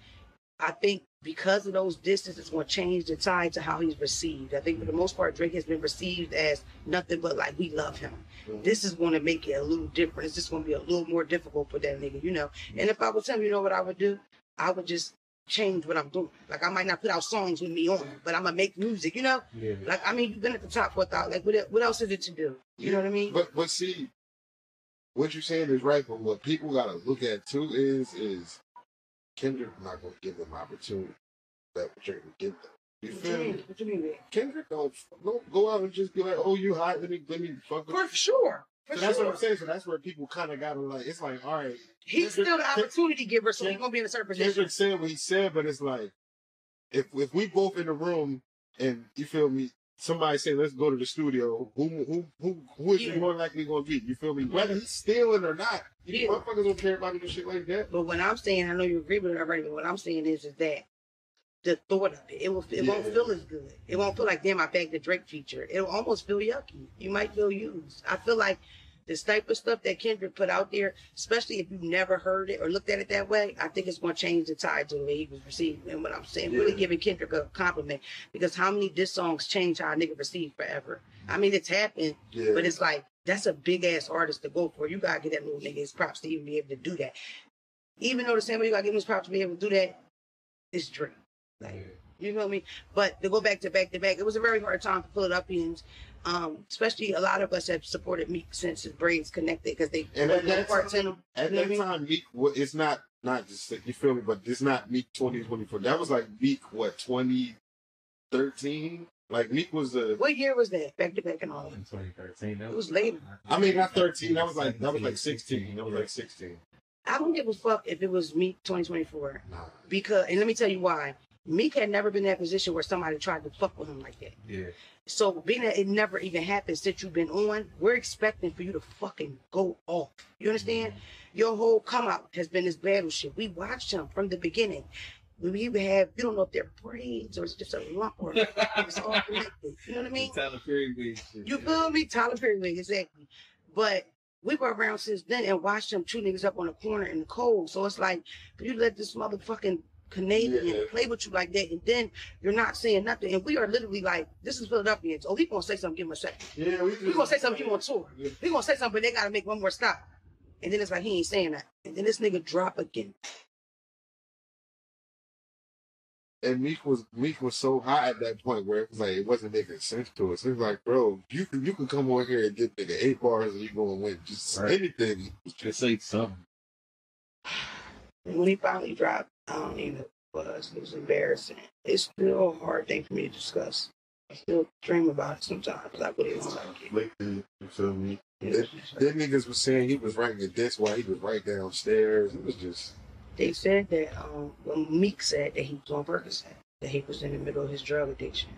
I think because of those distances, it's going to change the tide to how he's received. I think for the most part, Drake has been received as nothing but like, we love him. This is going to make it a little different. It's just going to be a little more difficult for that nigga, you know. And if I was him, you know what I would do? I would just change what I'm doing. Like, I might not put out songs with me on, but I'm going to make music, you know? Yeah. Like, I mean, you've been at the top without, like, what else is it to do? You know what I mean? But see, what you're saying is right, but what people got to look at too is Kendrick not going to give them opportunity that Drake would give them. You feel me? What you mean? Kendrick don't go out and just be like, oh, you hot, let me fuck with you. For sure. So that's what I'm saying. So that's where people kind of got to like, it's like, all right. He's still the opportunity giver, so he's going to be in a certain position. Kendrick said what he said, but it's like, if we both in the room and, you feel me, somebody say, let's go to the studio, who is he more likely going to be? You feel me? Whether he's stealing or not. You motherfuckers don't care about no shit like that. But what I'm saying, I know you agree with it already, but what I'm saying is that the thought of it, it won't feel as good. It won't feel like, damn, I bagged the Drake feature. It'll almost feel yucky. You might feel used. I feel like this type of stuff that Kendrick put out there, especially if you've never heard it or looked at it that way, I think it's going to change the tide to the way he was received. And what I'm saying, really giving Kendrick a compliment, because how many diss songs change how a nigga received forever? I mean, it's happened, but it's like, that's a big ass artist to go for. You got to get that little nigga his props to even be able to do that. Even though the same way you got to give him his props to be able to do that, it's Drake. Like, you know what I mean? But to go back to back, it was a very hard time for Philadelphians. Especially a lot of us have supported Meek since his braids connected because they at that parts in them. At that time, Meek, it's not just, you feel me, but it's not Meek 2024. That was like Meek, 2013? Like Meek was what year was that? Back to back and all. In 2013. It was later. I mean, not 13. That was like 16. That was like 16. I don't give a fuck if it was Meek 2024. Nah. Because, and let me tell you why. Meek had never been in that position where somebody tried to fuck with him like that. Yeah. So being that it never even happened since you've been on, we're expecting for you to fucking go off. You understand? Your whole come out has been this battleship. We watched him from the beginning. We even have, you don't know if they're braids or it's just a lump or it's all connected. You know what I mean? Tyler Perry wig. You feel me? Tyler Perry wig, exactly. But we were around since then and watched them two niggas up on the corner in the cold. So it's like, you let this motherfucking Canadian play with you like that, and then you're not saying nothing. And we are literally like, this is Philadelphians. Oh, he gonna say something, give him a second. Yeah, we gonna say something, give him on tour. Yeah. We gonna say something, but they gotta make one more stop. And then it's like, he ain't saying that. And then this nigga drop again. And Meek was so high at that point where it was like, it wasn't making sense to us. It was like, bro, you can come on here and get nigga 8 bars and you gonna win. Just anything. Just say something. And when he finally dropped, I don't even know what it was. It was embarrassing. It's still a hard thing for me to discuss. I still dream about it sometimes. I really don't like it. You feel me? Yeah. Them niggas was saying he was writing a diss while he was right downstairs. It was just... They said that, when Meek said that he was on Percocet, that he was in the middle of his drug addiction.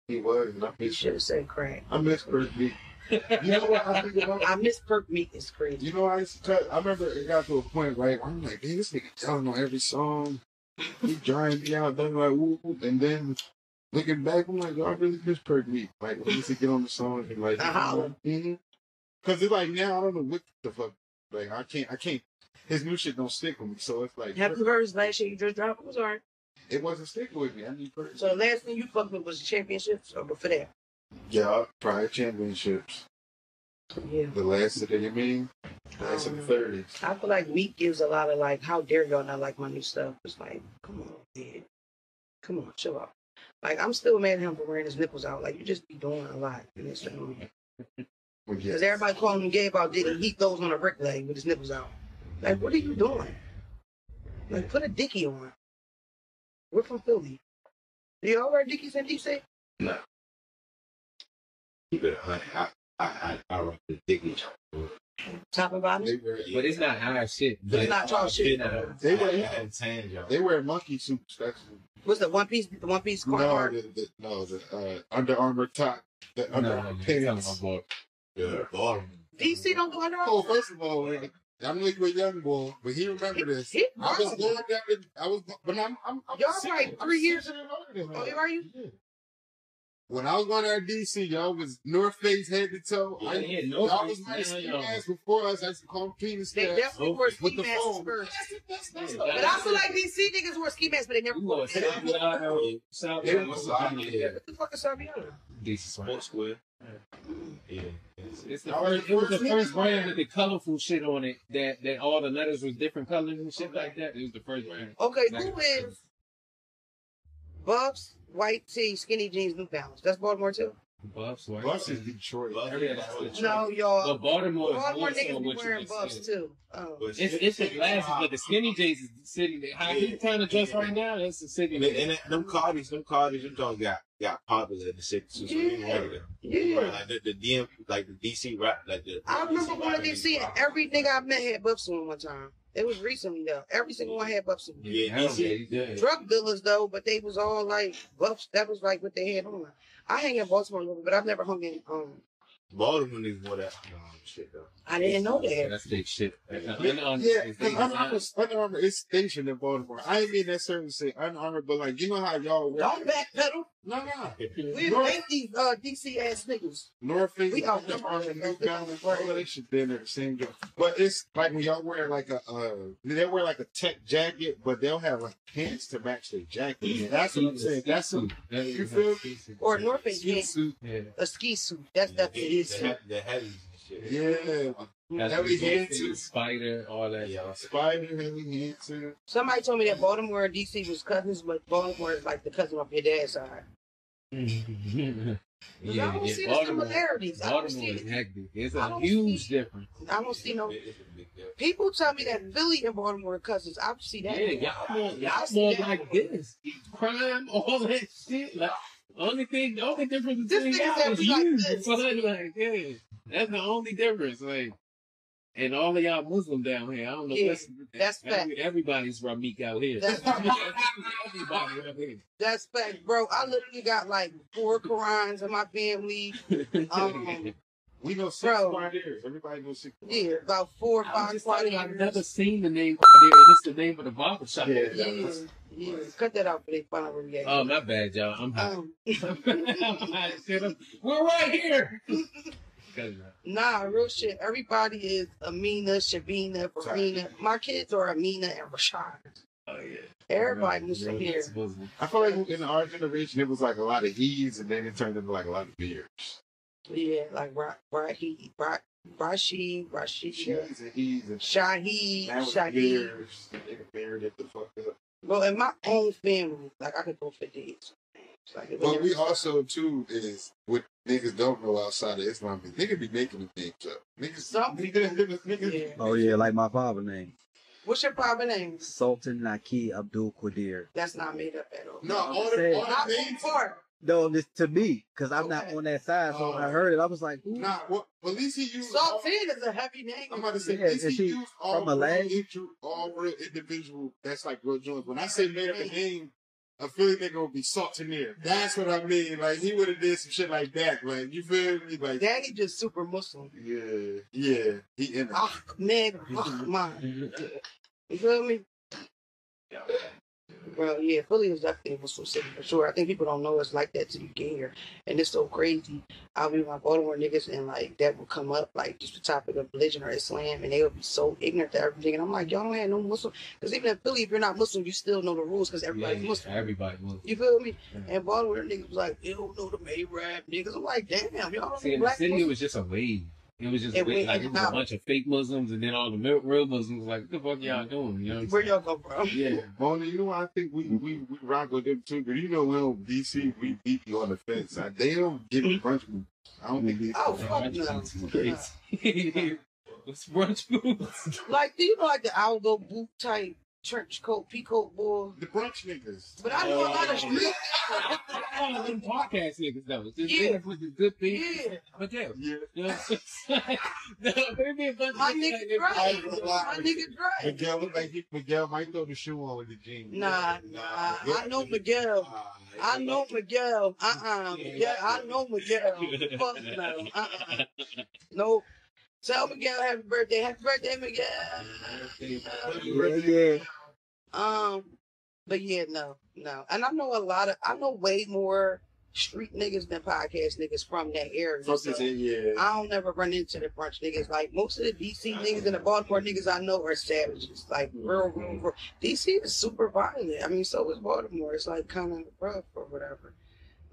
He was. And He should have said crack. I miss Breakbeat. You know what I think about? I miss Perk Meek. It's crazy. You know, I remember it got to a point, right, where I'm like, damn, this nigga telling on every song. He drying me out, then like, whoop, whoop. And then looking back, I'm like, yo, I really miss Perk Meek. Like, when he used to get on the song and like, Cause it's like, now I don't know what the fuck. Like, I can't. His new shit don't stick with me, so it's like. Have you heard his last shit you just dropped? It was alright. It wasn't sticking with me. I need Perk. So the last thing you fucked with was the championships, or before that? Yeah, prior championships. Yeah. The last of the, you mean? Last of the 30s. I feel like Meek gives a lot of like, how dare y'all not like my new stuff? It's like, come on, man. Come on, chill out. Like, I'm still mad at him for wearing his nipples out. Like, you just be doing a lot in this thing. Because everybody calling him gay about Diddy. He goes on a brick leg with his nipples out. Like, what are you doing? Like, put a dickie on. We're from Philly. Do y'all wear dickies in DC? No. Keep it 100. I rock the dickie. Top and bottom? But it's not high shit. It's not y'all shit. They wear monkey suits. That's What's the one piece? The one piece corner? the Under Armour top. The Under Armour pants. DC don't do Under Armour? Oh, first of all, I know you a young boy, but he remember this. I was going down. But I'm y'all like 3 years in Oh, are you? When I was going to DC, y'all was North Face head to toe. Y'all was my ski mask before us. I used to call them penis They caps. definitely wore ski With the masks phone. first. But I feel like DC niggas wore ski masks, but they never wore What What the fuck is Saviano? DC Sports Square. Yeah. It was the first brand with the colorful shit on it that all the letters was different colors and shit like that. It was the first brand. Okay, who is Buffs, white tee, skinny jeans, New Balance? That's Baltimore too? Buffs, right? Buffs is Detroit. Yeah, that's Detroit. No, y'all. But Baltimore is more niggas so be what you wearing just Buffs said. too. Oh. It's the glasses, but the skinny jeans is the city. How he kind of dressed right now, that's the city. And them Cardis, them don't got popular in the city too. So Yeah. Like the DM, like the DC rap, like the. I remember going to DC and every nigga I met had Buffs on one time. It was recently though. Every single one had Buffs on. Yeah, DC. Drug dealers though, but they was all like Buffs. That was like what they had on. I hang in Baltimore a little bit, but I've never hung in. Baltimore niggas wore that shit though. I didn't know Yeah, that. that's big shit. Because Under Armour is stationed in Baltimore. I ain't mean necessarily say Under Armour, but like, you know how y'all wear. Don't backpedal. No. We ain't these DC ass niggas. North Face, We out there. all that shit been at the same job. But it's like when y'all wear like they wear like a tech jacket, but they'll have like pants to match their jacket. Yeah, that's what I'm saying. That's a, you feel me? Or a North Face ski suit. Yeah. A ski suit. That's definitely his suit. The heavy shit. Yeah. Heavy hand suit. Spider, all that. Yeah, Spider, heavy hand suit. Somebody told me that Baltimore and DC was cousins, but Baltimore is like the cousin of your dad's side. Yeah, I don't see the similarities. I don't see is hectic. It's I a don't huge see- difference. I don't see no. It's a big deal. People tell me that Philly and Baltimore are cousins. I don't see that. Yeah, y'all see more that. like this. Crime, all that shit. Like, only difference This between nigga y'all said is we like you. this. So, like, yeah, that's the only difference. Like, and all of y'all Muslim down here. I don't know. Yeah, that's fact. Everybody's Ramik out here. That's- Everybody out here. That's fact, bro. I literally got like 4 Qurans in my family. We know 6 Bro. Quadeers. Everybody knows 6 Yeah, about 4 or 5 I've never Qurans. seen the name Quadir, and it's the name of the barbershop. Yeah. Yeah. Cut that out for they find out where we at. Oh, my bad, y'all. I'm hot. Um, We're right here. Nah, real shit. Everybody is Amina, Shabina, Farina. My kids are Amina and Rashad. Oh, yeah. Everybody Muslim here. I feel like in our generation, it was like a lot of he's, and then it turned into like a lot of beers. Yeah, like Rashid, Rashida, She's and he's and Shahid, now it's Shahid. beers. They beard it the fuck up. Well, in my own family, like I could go for days. Like, it But would we never- also too is what niggas don't know outside of Islam is niggas be making the things up. Niggas, Some niggas, Yeah. Oh yeah, like my father name, What's your father name? Sultan Naki Abdul Qadir. That's not made up at all. No, all Not the one names. part. No, this to me, because I'm not Okay. on that side. So when I heard it, I was like, ooh. Nah, well, at least he used. all- Saltine is a heavy name. I'm about to say, Yeah, at least is he he used all from a land? all real individual. That's like real joints. When I say made up a name, a Philly nigga would be Saltiner. That's what I mean. Like he would have did some shit like that. Like you feel me? Like Daddy just super Muslim. yeah. He in it. Ahmed Rahman. You feel me? Well, yeah, Philly is definitely a Muslim city for sure. I think people don't know it's like that till you get here. And it's so crazy. I'll be with my Baltimore niggas and like that will come up, like just the topic of religion or Islam, and they will be so ignorant to everything. And I'm like, y'all don't have no Muslim. Because even in Philly, if you're not Muslim, you still know the rules because everybody's Muslim. Everybody Muslim. You feel me? And Baltimore niggas was like, you don't know the Arab niggas. I'm like, damn, y'all don't See, know in the black city, it Muslims. was just a wave. It was just It went like in it was and a out. bunch of fake Muslims, and then all the real Muslims like, what the fuck y'all doing? You know what Where I'm y'all go from? saying? Yeah. Bonnie, you know what I think we rock with them too, because you know we don't DC, we beat you on the fence. They don't give you brunch food. I don't think they Oh, fuck no. Crazy. What's brunch food? Like, do you know like the algo boot type trench coat, peacoat boy? the brunch niggas. But I know a lot of street. Oh, them podcast niggas though. Just Yeah. niggas with the good things. Yeah. But yeah. Yeah. You know what I'm saying? No, maybe a bunch My of nigga Dre. My nigga Dre. Miguel look like Miguel might throw the shoe on with the jeans. Nah. I know Miguel. I know Miguel. Miguel. I know Miguel. Fuck no. No. Tell Miguel happy birthday. Happy birthday, Miguel. Yeah. But yeah, no. And I know way more street niggas than podcast niggas from that area. So Yeah. I don't never run into the brunch niggas. Like most of the DC niggas and the Baltimore niggas I know are savages. Like real. DC is super violent. I mean, so is Baltimore. It's like kind of rough or whatever.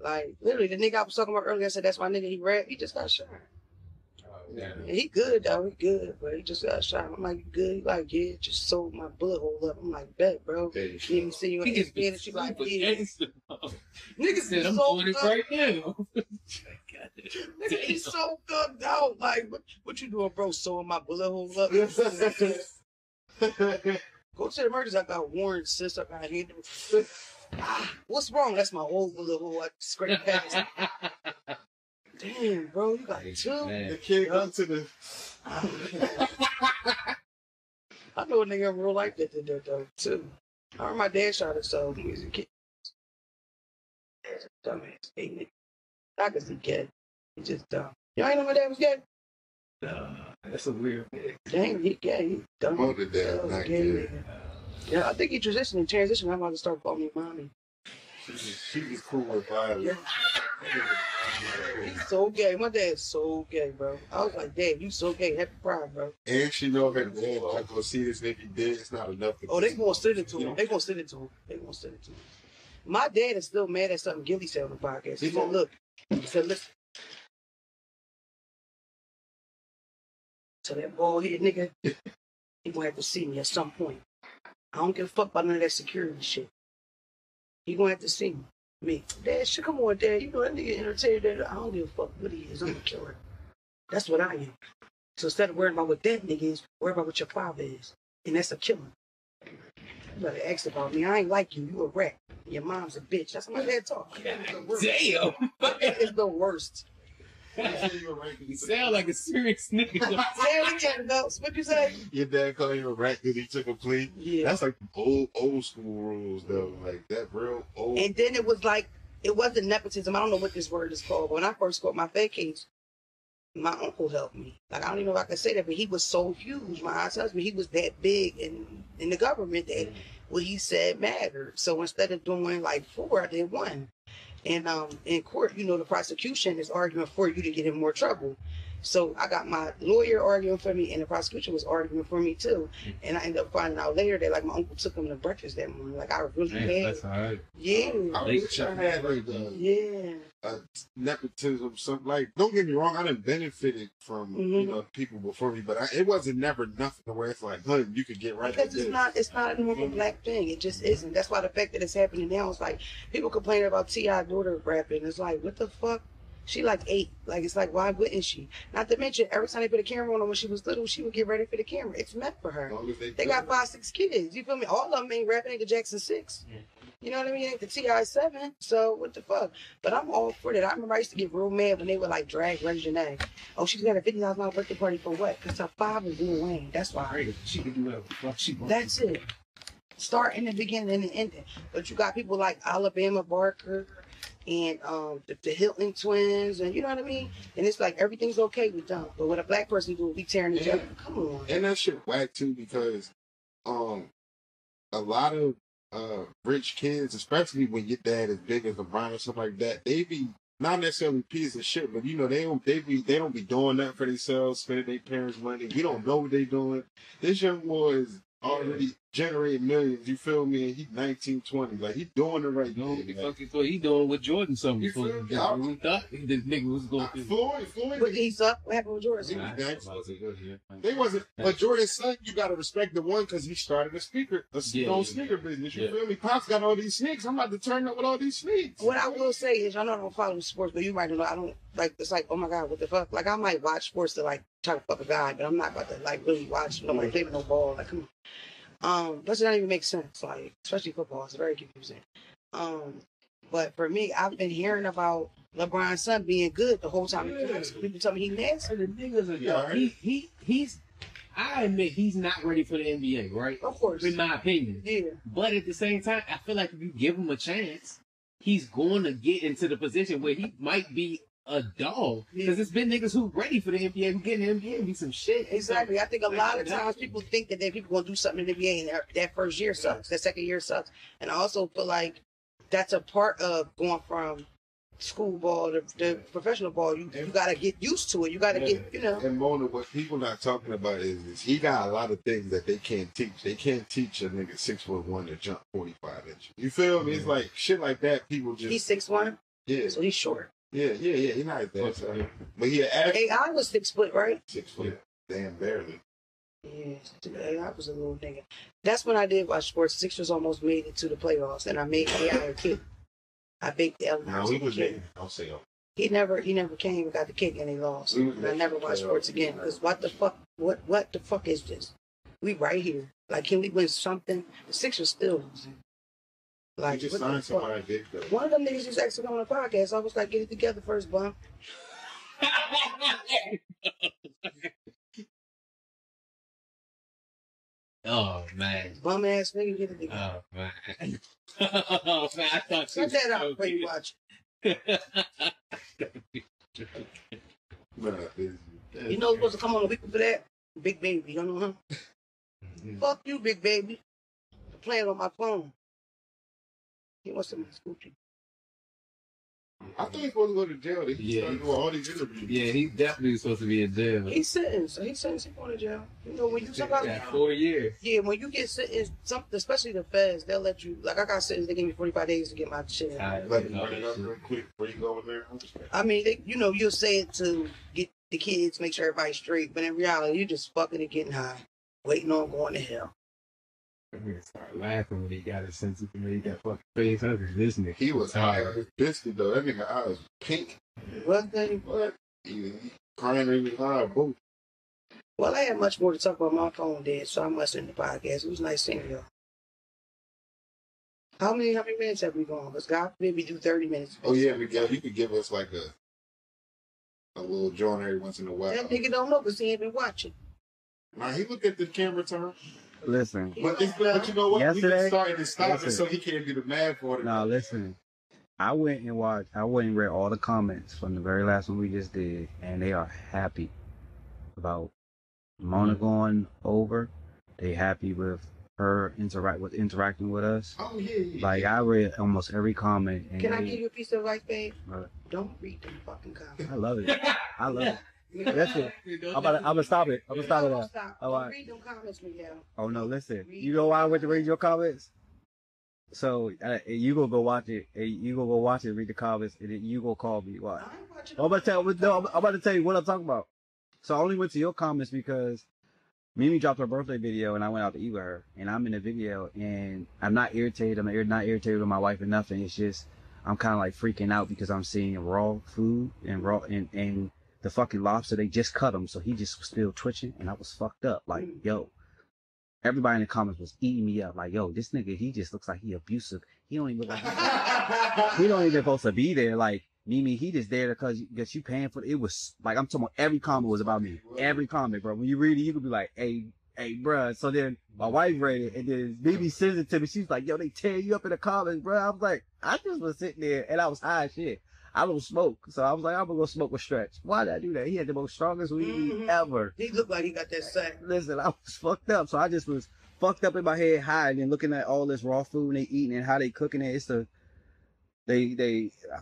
Like literally, the nigga I was talking about earlier, I said that's my nigga. He rap. He just got shot. Yeah. And he good though. He good, but he just got shot. I'm like, you good? He like, yeah, just sold my bullet hole up. I'm like, bet, bro. Okay. He didn't see you in He his bed and she like, yeah. Niggas said, I'm so doing it good. right now. Nigga, he's so gunned out. Like, what you doing, bro? Sewing my bullet hole up? Go to the emergency. I got warrant, sis. I got hit. What's wrong? That's my old bullet hole. I scraped past. Damn, bro, you got two. Man. The kid come to the. I know a nigga in real life that did that though too. I remember my dad shot himself when he was a kid. That's a dumbass. Hey, nigga. I could see gay. He just dumb. Y'all ain't know my dad was gay? That's a weird thing. Dang, he gay. He dumb. Oh, the dad, not Gay gay. nigga. Yeah, I think he transitioned. I'm about to start calling me mommy. She was cool with violence. He's so gay. My dad's so gay, bro. I was like, Dad, you so gay. Happy Pride, bro. And she know her dad not gonna see this nigga dead. It's not enough. Oh, they gonna send it to him. They gonna send it to him. They gonna send it to him. My dad is still mad at something Gilly said on the podcast. He said, look, he said, listen. So that bald head nigga, he gonna have to see me at some point. I don't give a fuck about none of that security shit. He gonna have to see me. Dad, shit, come on, Dad. You know that nigga entertained that. I don't give a fuck what he is. I'm a killer. That's what I am. So instead of worrying about what that nigga is, worry about what your father is. And that's a killer. You better ask about me. I ain't like you. You a rat. Your mom's a bitch. That's how my dad talk. Damn. It's the worst. You sound like a serious nigga. Say it again, Belts. What you say? Your dad called you a rat because he took a plea. Yeah. That's like old school rules though. Like that real old. And then it was like, it wasn't nepotism. I don't know what this word is called. But when I first got my fed case, my uncle helped me. Like, I don't even know if I can say that, but he was so huge. My aunt's husband, he was that big in the government that what he said mattered. So instead of doing like 4, I did 1. And in court, you know, the prosecution is arguing for you to get in more trouble. So I got my lawyer arguing for me, and the prosecution was arguing for me too. And I ended up finding out later that like my uncle took him to breakfast that morning. Like I really had. That's all right. Yeah. I wish I had like nepotism. Something like. Don't get me wrong. I done benefited from you know people before me, but it wasn't never nothing where it's like, huh, you could get right. Because it's not a normal black thing. It just isn't. That's why the fact that it's happening now is like people complaining about T.I. daughter rapping. It's like, what the fuck? She like 8. Like, it's like, why wouldn't she? Not to mention, every time they put a camera on her when she was little, she would get ready for the camera. It's meant for her. They got 5, 6 kids. You feel me? All of them ain't rapping. Ain't the Jackson 6. You know what I mean? Ain't the T.I. 7. So, what the fuck? But I'm all for that. I remember I used to get real mad when they would like drag Reggie Janae. Oh, she's got a $50,000 birthday party for what? Because her father's Lil Wayne. That's why. She can do whatever the fuck she wants. That's it. Start in the beginning and the ending. But you got people like Alabama Barker and the Hilton twins, and you know what I mean? And it's like everything's okay with them. But what a black person do, we tearing each other. Come on. And that shit whack too because a lot of rich kids, especially when your dad is big as LeBron or something like that, they be not necessarily pieces of shit, but you know, they don't be doing that for themselves, spending their parents' money. We don't know what they doing. This young boy is already generating millions, you feel me? And he's 19, 20. Like, he's doing the right thing. So he doing what Jordan something. You feel me? We thought this nigga was going to Floyd. But he's up. What happened with Jordan? They wasn't. But Jordan's son, you gotta respect the one because he started a sneaker business. You feel me? Pops got all these sneakers. I'm about to turn up with all these sneakers. What I will say is, I know I don't follow sports, but you might know I don't like. It's like, oh my god, what the fuck? Like, I might watch sports to like try to fuck a guy, but I'm not about to like really watch nobody play with no ball. Like, come on. Plus, it doesn't even make sense. Like, especially football, it's very confusing. But for me, I've been hearing about LeBron's son being good the whole time. People tell me he nasty. The niggas are he's. I admit he's not ready for the NBA, right? Of course. In my opinion. Yeah. But at the same time, I feel like if you give him a chance, he's going to get into the position where he might be a dog. Because it's been niggas who ready for the NBA, who get in the NBA and be some shit. Exactly. I think a lot of times people think that people going to do something in the NBA and that first year sucks. That second year sucks. And I also feel like that's a part of going from school ball to professional ball. You got to get used to it. You got to get, you know. And Mona, what people not talking about is he got a lot of things that they can't teach. They can't teach a nigga 6'1" to jump 45 inches. You feel me? It's like shit like that. People just. He's 6'1"? Yeah. So he's short. Yeah. He's not that. So. But he had AI was 6 foot, right? 6 foot. Damn, barely. Yeah, AI was a little nigga. That's when I did watch sports. Sixers almost made it to the playoffs, and I made AI a kid. I baked the elements. No, he was there. I'll say He never came and got the cake and they lost. And I never watched sports again. Because what the fuck? What the fuck is this? We right here. Like, can we win something? The Sixers still losing. Like, just signed somebody big though. One of them niggas just actually on the podcast. I was like, get it together first, bum. Oh man. Bum ass nigga, get it together. Oh man. Oh man, I thought Cut that out before you watch it. You know who's supposed to come on a week for that? Big Baby. You don't know him? Fuck you, Big Baby. I'm playing on my phone. He wants to be Scoochie. I think he's supposed to go to jail. He started doing all these interviews. Yeah, he's definitely supposed to be in jail. He's sentenced. So he's sentenced to go to jail. You know, when you sometimes got 4 years. Yeah, when you get sentenced, especially the feds, they'll let you. Like I got sentenced, they gave me 45 days to get my shit. Let me run it up real quick before you go in there. I mean, you'll say it to get the kids, make sure everybody's straight, but in reality, you're just fucking and getting high, waiting on going to hell. I'm gonna start laughing when he got his sense of me. He got fucking face up. This nigga. He was high. His biscuit though. That nigga eyes was pink. What the? What? He crying in his eye. Boom. Well, I had much more to talk about. My phone dead, so I'm listening to the podcast. It was nice seeing y'all. How many minutes have we gone? Because God forbid we do 30 minutes. Oh yeah, you could give us like a little joint every once in a while. That nigga don't know because he ain't been watching. Nah, he looked at the camera time. Listen. But you know what? Yesterday, we started to stop it so he can't do the math for it. No, listen. I went and read all the comments from the very last one we just did, and they are happy about Mona going over. They happy with her interacting with us. Oh yeah. Like I read almost every comment. And Can I give you a piece of advice, babe? What? Don't read them fucking comments. I love it. I love it. That's it. I'm gonna stop it. I'm gonna stop it now. Stop. All Don't right. read them comments, Miguel. Oh no, listen. You know why I went to read your comments? So you gonna go watch it. You gonna go watch it, read the comments, and then you gonna call me. Why? I'm about to tell you what I'm talking about. So I only went to your comments because Mimi dropped her birthday video, and I went out to eat with her, and I'm in the video, and I'm not irritated. I'm not irritated with my wife or nothing. It's just I'm kind of like freaking out because I'm seeing raw food and the fucking lobster, they just cut him, so he just was still twitching, and I was fucked up. Like, yo, everybody in the comments was eating me up. Like, yo, this nigga, he just looks like he abusive. He don't even look like he don't even supposed to be there. Like, Mimi, he just there because you paying for it. It was like, I'm talking about every comment was about me. Every comment, bro. When you read it, you could be like, hey, bruh. So then my wife read it, and then Mimi sends it to me. She's like, yo, they tear you up in the comments, bro. I was like, I just was sitting there, and I was high as shit. I don't smoke, so I was like, I'm gonna go smoke with Stretch. Why did I do that? He had the most strongest weed ever. He looked like he got that sack. Listen, I was fucked up, so I just was fucked up in my head, high, and looking at all this raw food they eating and how they cooking it. It's I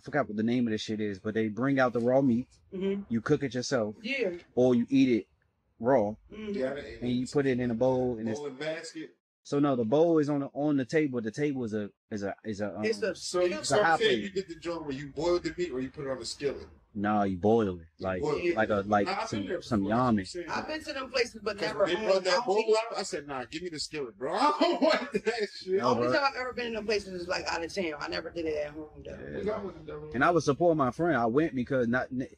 forgot what the name of this shit is, but they bring out the raw meat, you cook it yourself, or you eat it raw, and you put it in a bowl and bowl and basket. So no, the bowl is on the table. The table is a So hot plate. you get the joint where you boil the meat or you put it on the skillet. No, you boil it like some yamin. I've been to them places, but never. They brought that bowl out. I said, nah, give me the skillet, bro. I don't want that shit. The only time I've ever been in them places is like out of town. I never did it at home though. Yeah. And I was supporting my friend. I went because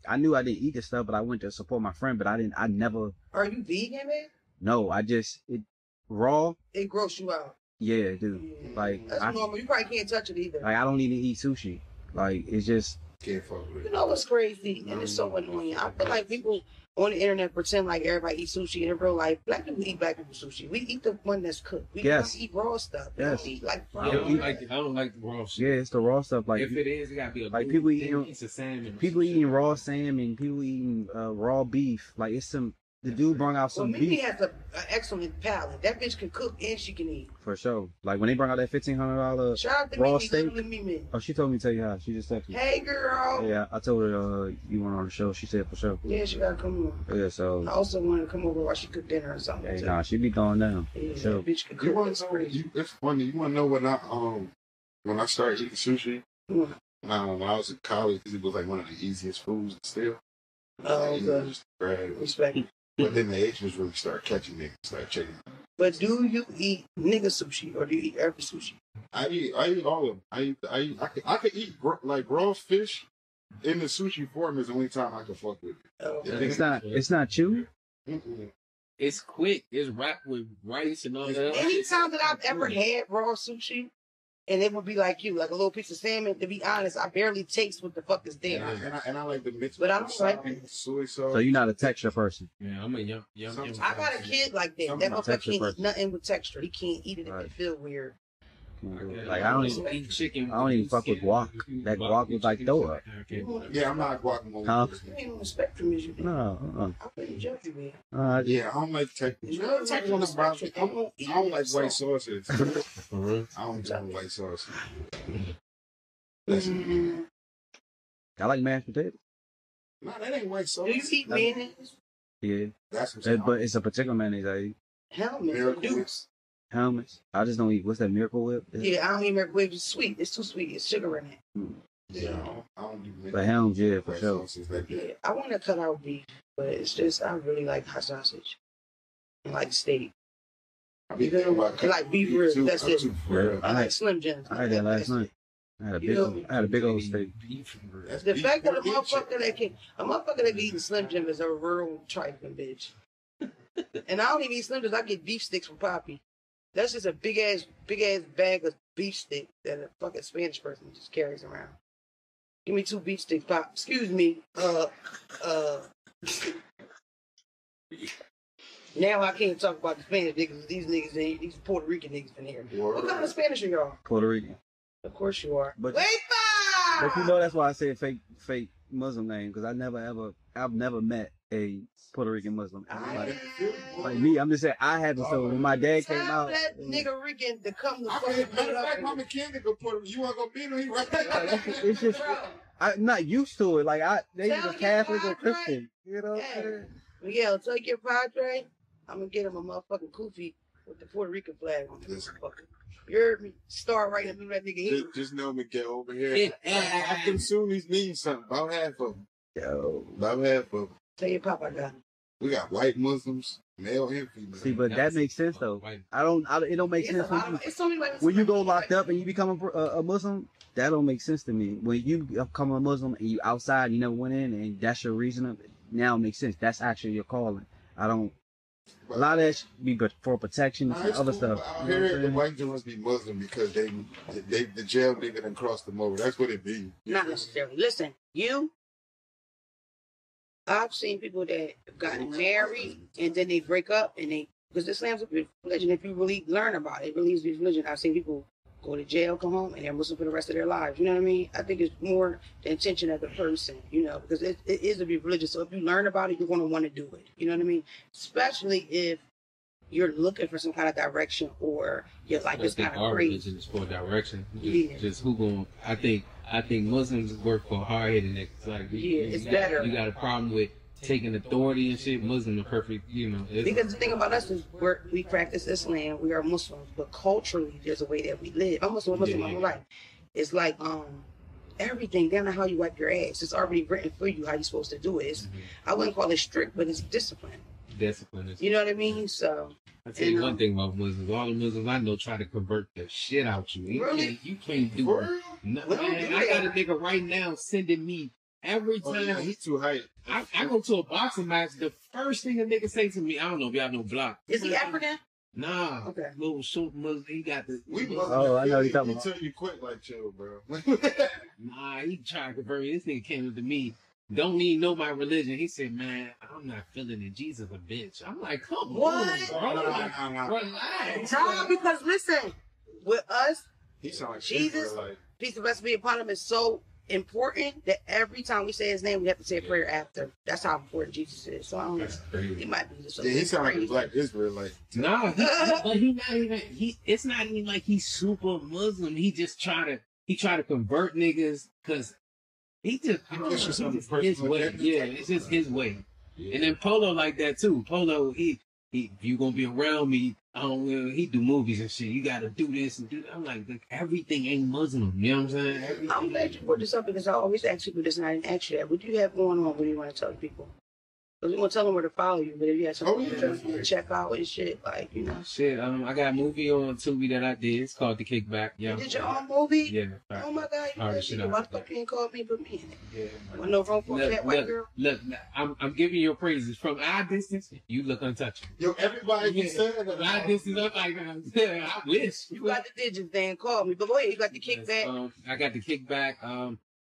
I knew I didn't eat this stuff, but I went to support my friend. But I never. Are you vegan, man? No, raw. It gross you out. Yeah, dude. Like that's normal. You probably can't touch it either. Like I don't even eat sushi. Like it's just. Can't fuck with it. You know what's crazy? And it's so annoying. I feel like people on the internet pretend like everybody eats sushi, and in real life, black people eat black people sushi. We eat the one that's cooked. We don't eat raw stuff. We don't eat like fried. I don't like the raw shit. Yeah, it's the raw stuff. Like if it is, it gotta be like people eating piece of salmon. People eating raw salmon. People eating raw beef. Like it's some. The dude brought out some beef. Mimi has an excellent palate. That bitch can cook and she can eat. For sure. Like when they brought out that $1,500 raw steak. Mimi. Oh, she told me to tell you how. She just texted me. Hey, girl. Yeah, I told her you went on the show. She said for sure. Yeah, she gotta come on. Yeah, so. I also wanted to come over while she cooked dinner or something. Hey, nah, she be going down. Yeah, so. that bitch can cook. It's funny. You wanna know when I started eating sushi? When I was in college, because it was like one of the easiest foods to steal. Oh, okay. Just grab it. Respect. But then the Asians really start catching niggas, start checking. But do you eat nigga sushi or do you eat every sushi? I eat all of them. I could eat like raw fish in the sushi form is the only time I can fuck with it. Oh, It's not chewy. It's quick. It's wrapped with rice and all that. Any time that I've ever had raw sushi, and it would be like you, like a little piece of salmon. To be honest, I barely taste what the fuck is there. And I like the mix. But I don't like it. Soy sauce. So you're not a texture person. Yeah, I'm a yum. I got a kid like that. That motherfucker can't eat nothing with texture. He can't eat it if it feel weird. Can't do it. Like I don't even chicken. I don't even fuck with guac. That guac was like throw up. Yeah, I'm not guacamole. Huh? You ain't on the spectrum as you do. No. I wouldn't judge you, man. Yeah, I don't like technical. You know, technical on the spectrum. I don't like white sauces. For real? I don't do white sauce. I like mashed potatoes. No, that ain't white sauce. Do you eat mayonnaise? Yeah. That's what I'm But it's a particular mayonnaise I eat. Helmet. Miracle Dude. Whips. Helmets. I just don't eat. What's that, Miracle Whip? Yeah, I don't eat Miracle Whip. It's sweet. It's too sweet. It's sugar in it. Yeah, I don't do But Helms, yeah, for white sure. sauces like that. Yeah, I want to cut out beef, but it's just I really like hot sausage and like steak. I be You thinking know, about like beef ribs. too. That's I'm it. too for I like Slim Jims. I had that last night. I had a big old steak. That's The beef fact that a with motherfucker that can be eating Slim Jim is a real trifling bitch. And I don't even eat Slim Jims. I get beef sticks from Poppy. That's just a big ass bag of beef stick that a fucking Spanish person just carries around. Give me 2 beef sticks, Pop. Excuse me. Now I can't talk about the Spanish niggas. These Puerto Rican niggas in here. What kind of Spanish are y'all? Puerto Rican. Of course you are. But Wait, But you know that's why I said fake Muslim name, because I've never met a Puerto Rican Muslim. Like me, I'm just saying I had to. So when my dad came out, that nigga Rican to come to I fucking mean, put matter it of up. fact, my mechanic will put him. You want to go beat him? He right there. it's just I'm not used to it. Like they Tell either your Catholic or padre. Christian. You know. Hey, Miguel, take your padre. I'm gonna get him a motherfucking kufi with the Puerto Rican flag on it. Listen. You heard me? Start right up in that nigga head. Just know me get over here. I can assume he's mean something. About half of them. Yo. About half of them. Tell your pop I got him. We got white Muslims, male and female. See, but that makes sense though. It don't make sense when you go locked up and you become a Muslim. That don't make sense to me. When you become a Muslim and you outside, you never went in, and that's your reason of it. Now it makes sense. That's actually your calling. A lot of that should be for protection and other stuff. I hear the white Jews be Muslim because the jail nigga done crossed them over. That's what it be. Not necessarily. Listen, I've seen people that have gotten married and then they break up because Islam's a religion. If you really learn about it, it really is a religion. I've seen people go to jail, come home, and they're Muslim for the rest of their lives. You know what I mean? I think it's more the intention of the person, because it is to be religious. So if you learn about it, you're going to want to do it. You know what I mean? Especially if you're looking for some kind of direction or your life is kind of crazy. Religion is for direction. Yeah. Just who going? I think Muslims work for hard-headed niggas. Like, it's better. You got a problem with taking authority and shit. Muslims are perfect, Because the thing about us is we practice Islam. We are Muslims, but culturally, there's a way that we live. I'm Muslim my whole life. It's like everything down to how you wipe your ass. It's already written for you how you're supposed to do it. I wouldn't call it strict, but it's discipline. Discipline is. You know what I mean? So I tell you one thing about Muslims. All the Muslims I know try to convert the shit out you. Really? You can't do it. No, man, I got a nigga right now sending me every time. Yeah, he's too hype. I go to a boxing match. The first thing a nigga say to me, I don't know if y'all know Block. Is he African? Nah. Okay. Little short Muslim. He got the. I know you're talking about. He tell you quick like chill, bro. Nah, he tried to convert me. This nigga came up to me. Don't even know my religion. He said, "Man, I'm not feeling it. Jesus a bitch." I'm like, "Come on, bro. Relax." No, because listen, with us, He sound like Jesus, like peace and blessings be upon him, is so important that every time we say his name, we have to say a prayer after. That's how important Jesus is. So I don't know. He might be just he sound like a black Israelite. Nah, but he not even. It's not even like he's super Muslim. He just try to convert niggas because. He just his way. Yeah, it's just his way. Yeah. And then Polo like that too. Polo, he if you gonna be around me, he do movies and shit. You gotta do this and do that. I'm like everything ain't Muslim. You know what I'm saying? Everything I'm glad you brought this up because I always ask people this and I didn't ask you that. What do you have going on? What do you want to tell people? Because we want to tell them where to follow you, but if you have something to check out and shit, Shit, I got a movie on Tubi that I did. It's called The Kickback. Yeah. You did your own movie? Yeah. Right. Oh my God, you did shit. Why the fuck you ain't called me but me? Yeah. Wasn't no wrong for that white girl? Look, I'm giving you praises. From our distance, you look untouchable. Yo, everybody said that. From our distance, I'm like, I wish. You got the digits, then call me. But go ahead, you got The Kickback. I got The Kickback.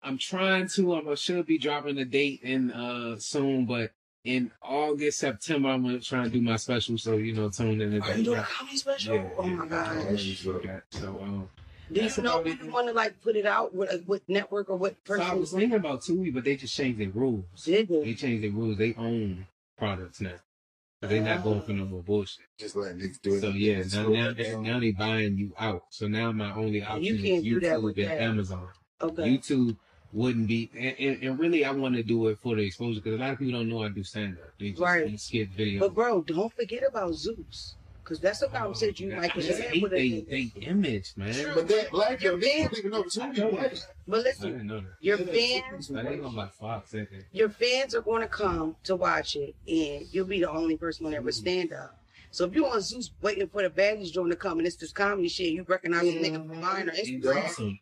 I'm trying to, I should be dropping a date in soon, but in August, September, I'm going to try and do my special, so, tune in. Are you doing a comedy special? Yeah, oh, my gosh. So, Do you know when you want to like put it out with network or what person? So I was thinking about Tubi, but they just changed their rules. Did they? They changed their rules. They own products now. So they're not going for no more bullshit. Just letting niggas do it. So yeah, now they buying you out. So now my only option is YouTube and Amazon. Okay. YouTube wouldn't be, and really I want to do it for the exposure because a lot of people don't know I do stand up. They just skip videos. But bro, don't forget about Zeus. Because that's a conversation you might have with they image, man. But that black people don't even know Tubi. But listen, your fans, your fans are going to come to watch it, and you'll be the only person on ever stand up. So if you on Zeus waiting for the baggage joint to come and it's this comedy shit, you recognize a nigga from mine or Instagram,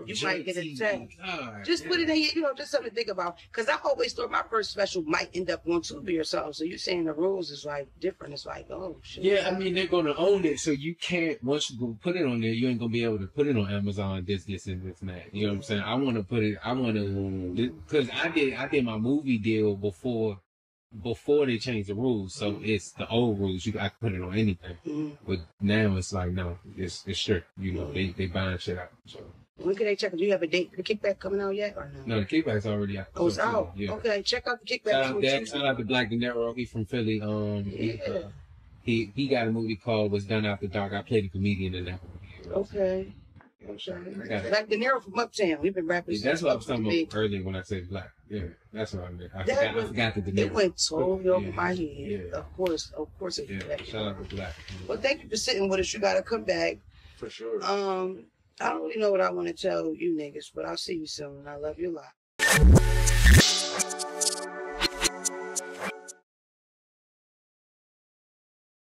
you might get a text. Just put it in here, just something to think about. Because I always thought my first special might end up on Tubi or something. So you're saying the rules is like different. It's like, oh shit. Yeah, I mean they're gonna own it, so you can't. Once you go put it on there, you ain't gonna be able to put it on Amazon. This, and this, and that. You know what I'm saying? I want to put it. I want to because I did my movie deal before they changed the rules, so it's the old rules. I can put it on anything, but now it's like no, it's strict. They buying shit out. So when can they check it? Do you have a date for the kickback coming out yet or no? No, the kickback's already out. Oh, it's out. Yeah. Okay, check out the kickback. Shout out to Black De Niro. He's from Philly. He got a movie called "Was Done After Dark." I played a comedian in that movie. Okay. Black De Niro from Uptown. We've been rapping. Yeah, that's what I was talking about earlier when I said black. Yeah, that's what I meant. I forgot the De Niro. It went totally over my head. Yeah. Of course it did. Yeah, shout out to Black. Well, thank you for sitting with us. You gotta come back. For sure. I don't really know what I want to tell you niggas, but I'll see you soon. I love you a lot.